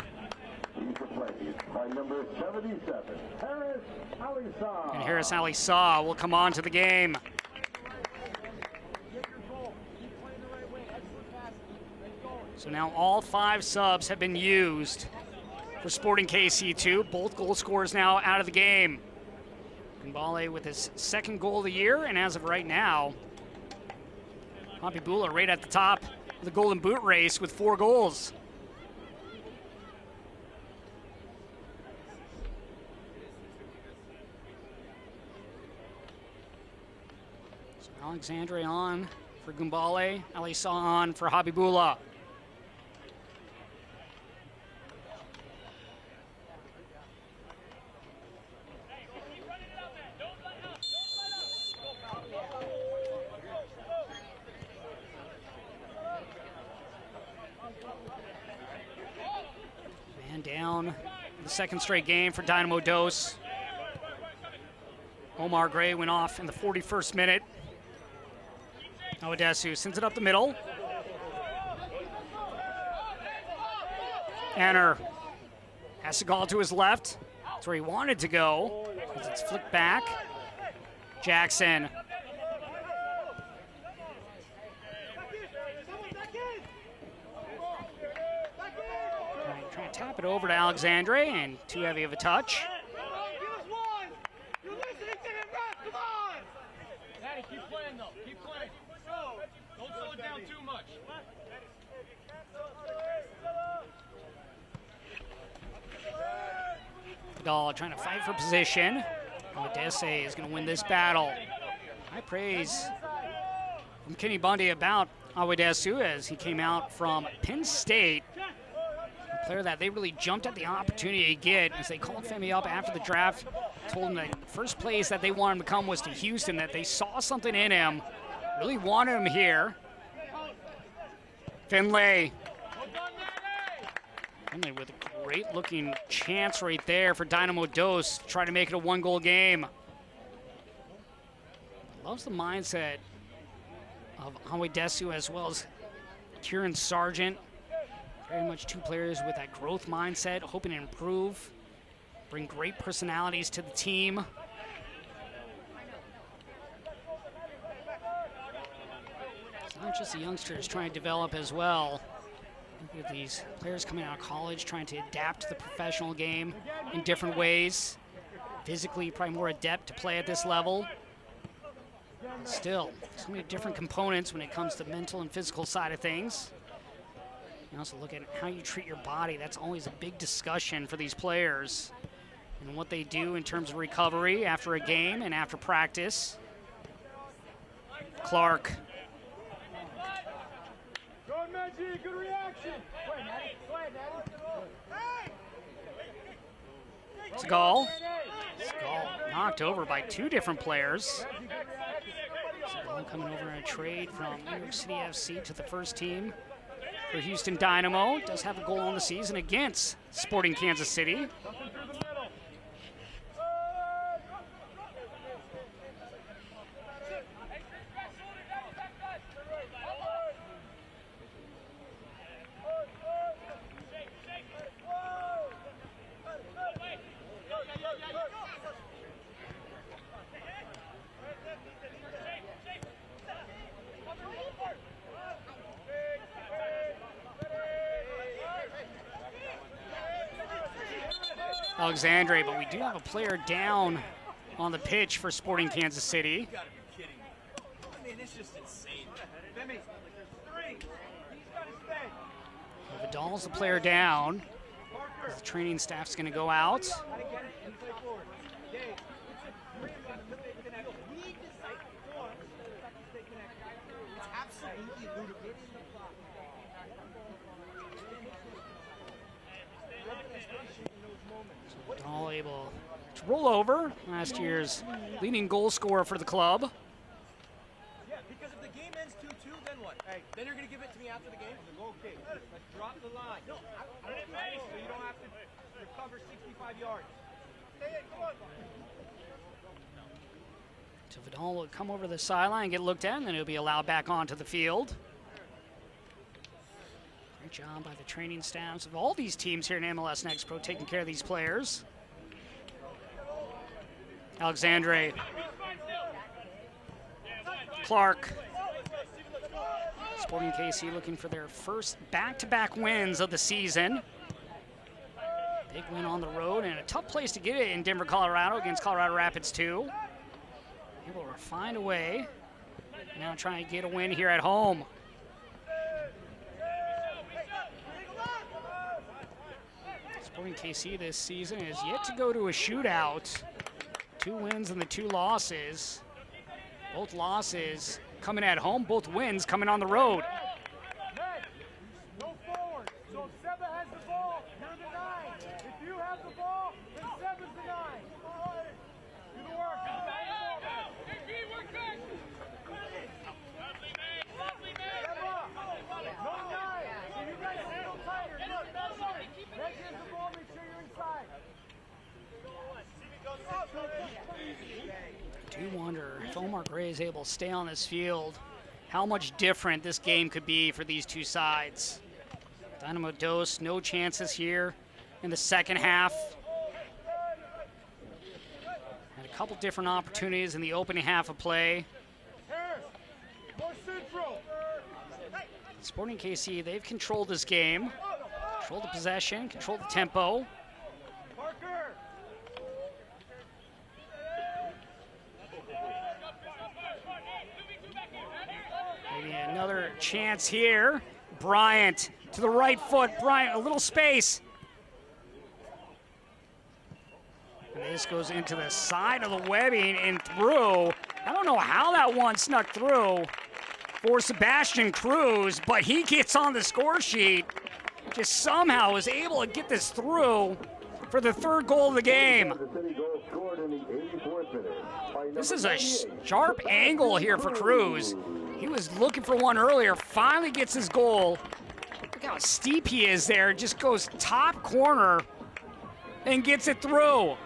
And Harris Ali Saw will come on to the game. So now all 5 subs have been used for Sporting KC2. Both goal scorers now out of the game. Gumbale with his 2nd goal of the year, and as of right now, Habibullah right at the top of the Golden Boot race with 4 goals. So Alexandre on for Gumbale, Ali Saw on for Habibullah. Down the 2nd straight game for Dynamo Dos. Omar Gray went off in the 41st minute. Odesu sends it up the middle. Anner has Segal to his left. That's where he wanted to go. As it's flicked back. Jackson. Trying to tap it over to Alexandre, and too heavy of a touch. Daddy, keep playing though. Keep playing. Don't slow it down too much. Dahl trying to fight for position. Odesse is going to win this battle. High praise from Kenny Bundy about Awedesu as he came out from Penn State. A player that they really jumped at the opportunity to get as they called Femi up after the draft, told him that the first place that they wanted him to come was to Houston, that they saw something in him, really wanted him here. Finlay with a great looking chance right there for Dynamo Dos to try to make it a 1-goal game. Loves the mindset of Awedesu as well as Kieran Sargent. Very much 2 players with that growth mindset, hoping to improve, bring great personalities to the team. It's not just the youngsters trying to develop as well. With these players coming out of college trying to adapt to the professional game in different ways. Physically, probably more adept to play at this level. Still, so many different components when it comes to mental and physical side of things. You also look at how you treat your body. That's always a big discussion for these players and what they do in terms of recovery after a game and after practice. Clark. Good reaction. Segal knocked over by 2 different players. Segal coming over in a trade from New York City FC to the first team for Houston Dynamo. Does have a goal on the season against Sporting Kansas City. Alexandre, but we do have a player down on the pitch for Sporting Kansas City. You gotta be kidding me. I mean, it's just insane. There's three. He's gotta stay. Vidal's the player down. The training staff's going to go out. Vidal able to roll over, last year's leading goal scorer for the club. Yeah, because if the game ends 2-2, then what? Hey, then you're going to give it to me after the game? Okay, let's drop the line. No, I don't know, so you don't have to recover 65 yards. So Vidal will come over the sideline and get looked at, and then he'll be allowed back onto the field. Great job by the training staffs of all these teams here in MLS Next Pro taking care of these players. Alexandre, Clark, Sporting KC looking for their first back-to-back wins of the season. Big win on the road and a tough place to get it in Denver, Colorado against Colorado Rapids 2. Able to find a way. Now trying to get a win here at home. Sporting KC this season is yet to go to a shootout. 2 wins and the 2 losses. Both losses coming at home, both wins coming on the road. Go forward. So if Seba has the ball, you're the 9. If you have the ball, then Seba's the 9. Do the work. I do wonder if Omar Gray is able to stay on this field, how much different this game could be for these two sides. Dynamo Dos, no chances here in the second half. Had a couple different opportunities in the opening half of play. Sporting KC, they've controlled this game. Controlled the possession, controlled the tempo. Maybe another chance here. Bryant to the right foot. Bryant, a little space. And this goes into the side of the webbing and through. I don't know how that one snuck through for Sebastian Cruz, but he gets on the score sheet. Just somehow was able to get this through for the 3rd goal of the game. This is a sharp angle here for Cruz. He was looking for one earlier, finally gets his goal. Look how steep he is there, just goes top corner and gets it through.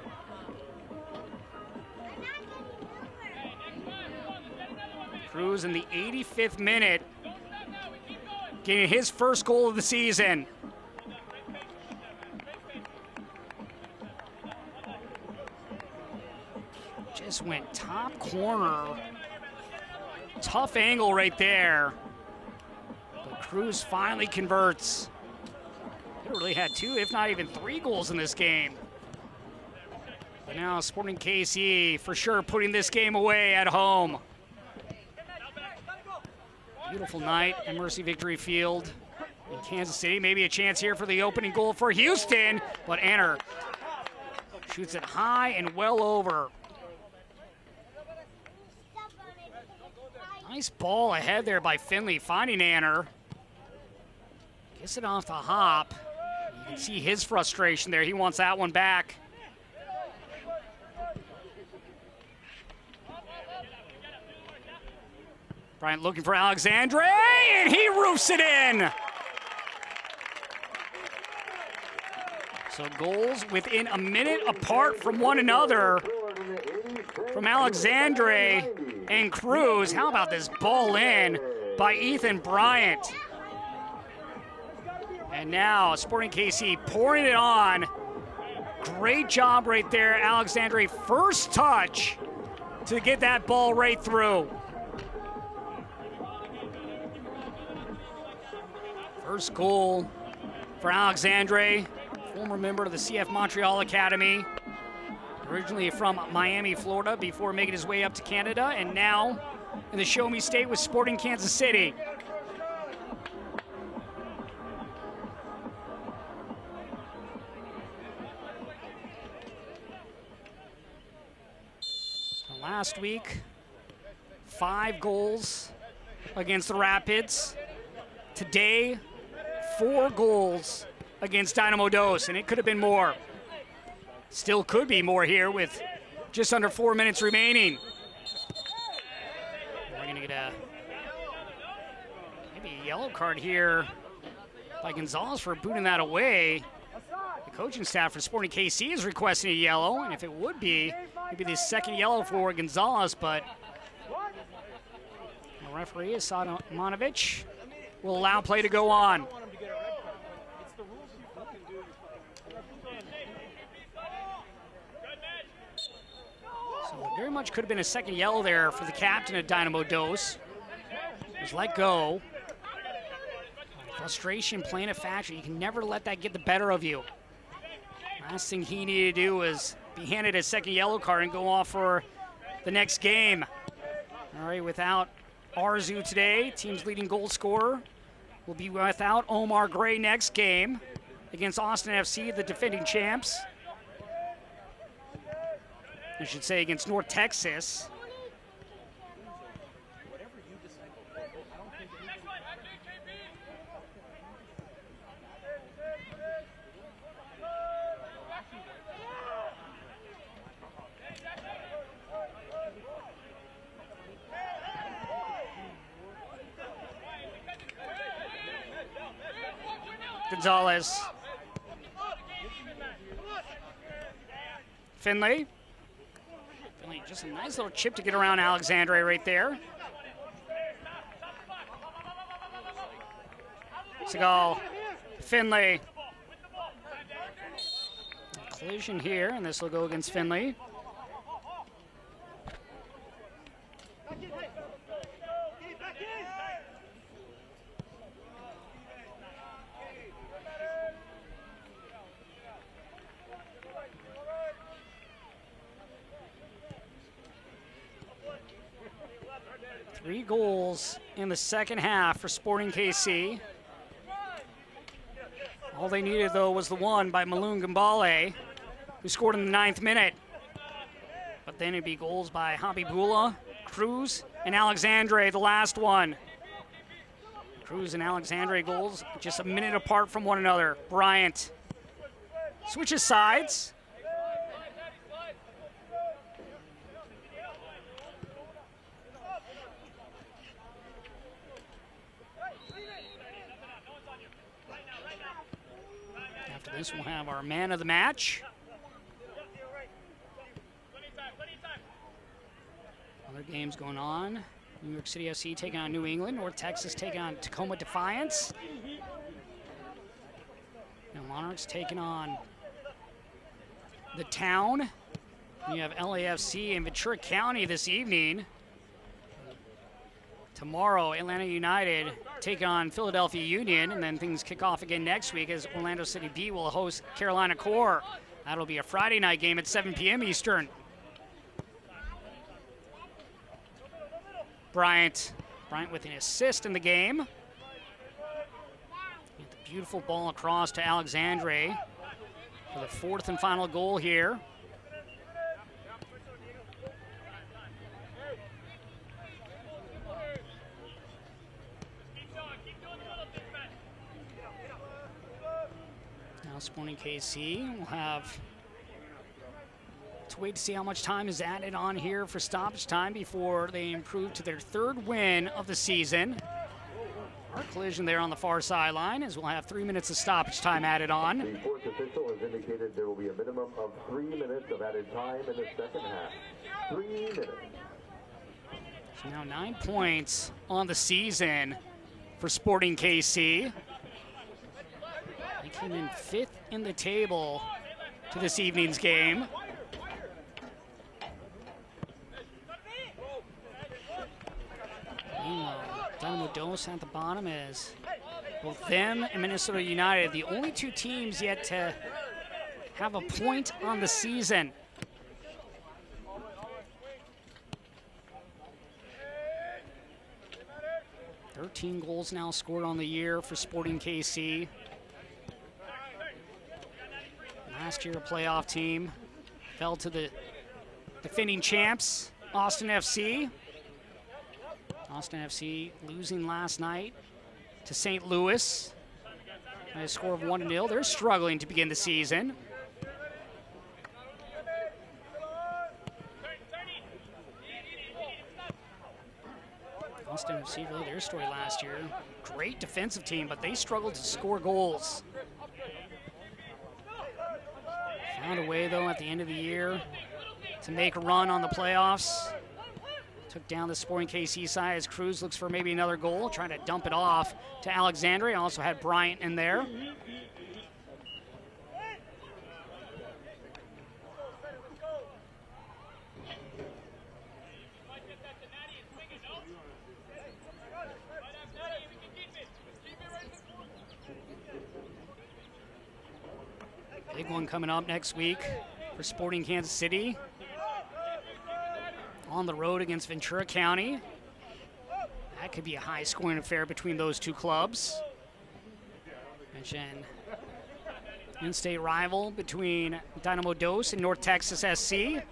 Cruz in the 85th minute, getting his first goal of the season. Just went top corner. Tough angle right there. But Cruz finally converts. He really had 2, if not even 3 goals in this game. But now Sporting KC for sure putting this game away at home. Beautiful night at Mercy Victory Field in Kansas City. Maybe a chance here for the opening goal for Houston, but Anner shoots it high and well over. Nice ball ahead there by Finley, finding Anner. Gets it off the hop. You can see his frustration there. He wants that one back. Bryant looking for Alexandre, and he roofs it in. So goals within a minute apart from one another from Alexandre and Cruz. How about this ball in by Ethan Bryant? And now Sporting KC pouring it on. Great job right there, Alexandre. First touch to get that ball right through. First goal for Alexandre, former member of the CF Montreal Academy. Originally from Miami, Florida, before making his way up to Canada, and now in the Show Me State with Sporting Kansas City. Last week, 5 goals against the Rapids. Today, 4 goals against Dynamo Dos, and it could have been more. Still could be more here with just under 4 minutes remaining. We're going to get maybe a yellow card here by Gonzalez for booting that away. The coaching staff for Sporting KC is requesting a yellow, and if it would be, maybe the second yellow for Gonzalez, but the referee, Asad Monovic, will allow play to go on. So very much could have been a second yellow there for the captain of Dynamo Dos. He was let go. Frustration playing a factor. You can never let that get the better of you. Last thing he needed to do was be handed a second yellow card and go off for the next game. All right, without Arzu today, team's leading goal scorer, will be without Omar Gray next game against Austin FC, the defending champs. I should say against North Texas. Gonzalez. Finley. Finley, just a nice little chip to get around Alexandre right there. Seagal. Finley. Collision here, and this will go against Finley. Three goals in the second half for Sporting KC. All they needed, though, was the one by Maloon Gambale, who scored in the 9th minute. But then it'd be goals by Habibullah, Cruz, and Alexandre, the last one. Cruz and Alexandre goals just a minute apart from one another. Bryant switches sides. After this, we'll have our man of the match. Other games going on. New York City FC taking on New England. North Texas taking on Tacoma Defiance. And Monarchs taking on the Town. You have LAFC in Ventura County this evening. Tomorrow, Atlanta United take on Philadelphia Union, and then things kick off again next week as Orlando City B will host Carolina Core. That'll be a Friday night game at 7 p.m. Eastern. Bryant with an assist in the game. Get the beautiful ball across to Alexandre for the 4th and final goal here. Now Sporting KC will have to wait to see how much time is added on here for stoppage time before they improve to their 3rd win of the season. Our collision there on the far sideline as we'll have 3 minutes of stoppage time added on. The fourth official has indicated there will be a minimum of 3 minutes of added time in the second half. 3 minutes. So now 9 points on the season for Sporting KC. They came in 5th in the table to this evening's game. Dynamo Dos at the bottom is both them and Minnesota United, the only two teams yet to have a point on the season. "13 goals now scored on the year for Sporting KC. Last year, a playoff team fell to the defending champs, Austin FC. Austin FC losing last night to St. Louis by a score of 1-0. They're struggling to begin the season. Austin FC, really their story last year. Great defensive team, but they struggled to score goals. Found a way, though, at the end of the year to make a run on the playoffs. Took down the Sporting KC side as Cruz looks for maybe another goal, trying to dump it off to Alexandria. Also had Bryant in there. Big one coming up next week for Sporting Kansas City. On the road against Ventura County. That could be a high-scoring affair between those two clubs. Mention in-state rival between Dynamo Dos and North Texas SC.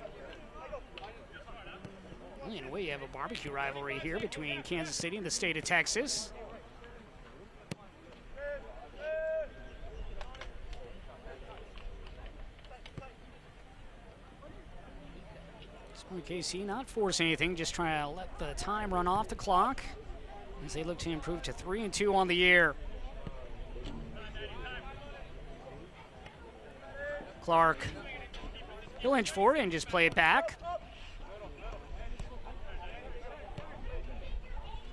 Well, in a way, you have a barbecue rivalry here between Kansas City and the state of Texas. KC not forcing anything, just trying to let the time run off the clock as they look to improve to 3-2 on the year. Clark, he'll inch forward and just play it back.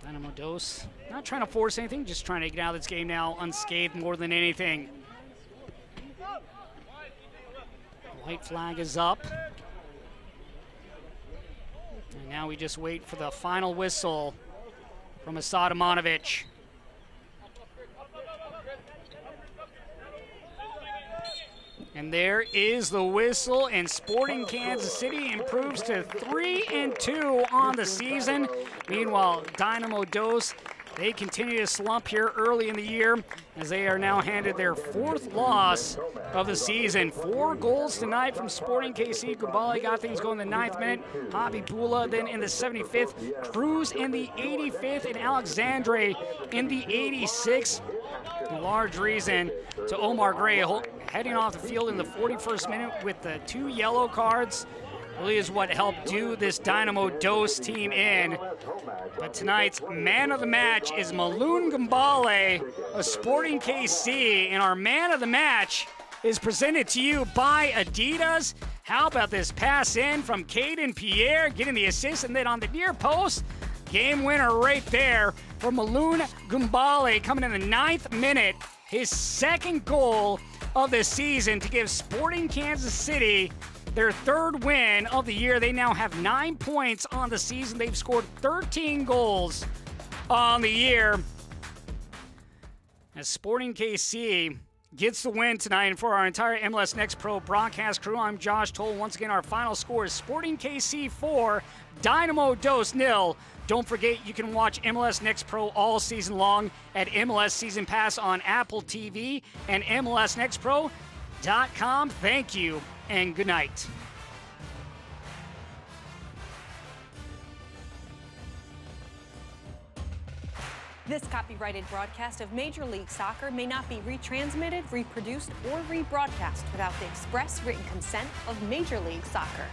Dynamo Dos not trying to force anything, just trying to get out of this game now unscathed more than anything. White flag is up. And now we just wait for the final whistle from Asad Amanovic. And there is the whistle, and Sporting Kansas City improves to 3-2 on the season. Meanwhile, Dynamo Dos, they continue to slump here early in the year as they are now handed their 4th loss of the season. 4 goals tonight from Sporting KC. Gumbali got things going in the 9th minute. Javi Pula then in the 75th. Cruz in the 85th, and Alexandre in the 86th. A large reason to Omar Gray heading off the field in the 41st minute with the 2 yellow cards. Really is what helped do this Dynamo Dos team in. But tonight's man of the match is Maloon Gumbale of Sporting KC, and our man of the match is presented to you by Adidas. How about this pass in from Caden Pierre, getting the assist, and then on the near post, game winner right there for Maloon Gumbale coming in the 9th minute, his 2nd goal of the season to give Sporting Kansas City their 3rd win of the year. They now have 9 points on the season. They've scored 13 goals on the year. As Sporting KC gets the win tonight, and for our entire MLS Next Pro broadcast crew, I'm Josh Toll. Once again, our final score is Sporting KC 4, Dynamo Dos 0. Don't forget, you can watch MLS Next Pro all season long at MLS Season Pass on Apple TV and MLSNextPro.com. Thank you and good night. This copyrighted broadcast of Major League Soccer may not be retransmitted, reproduced, or rebroadcast without the express written consent of Major League Soccer.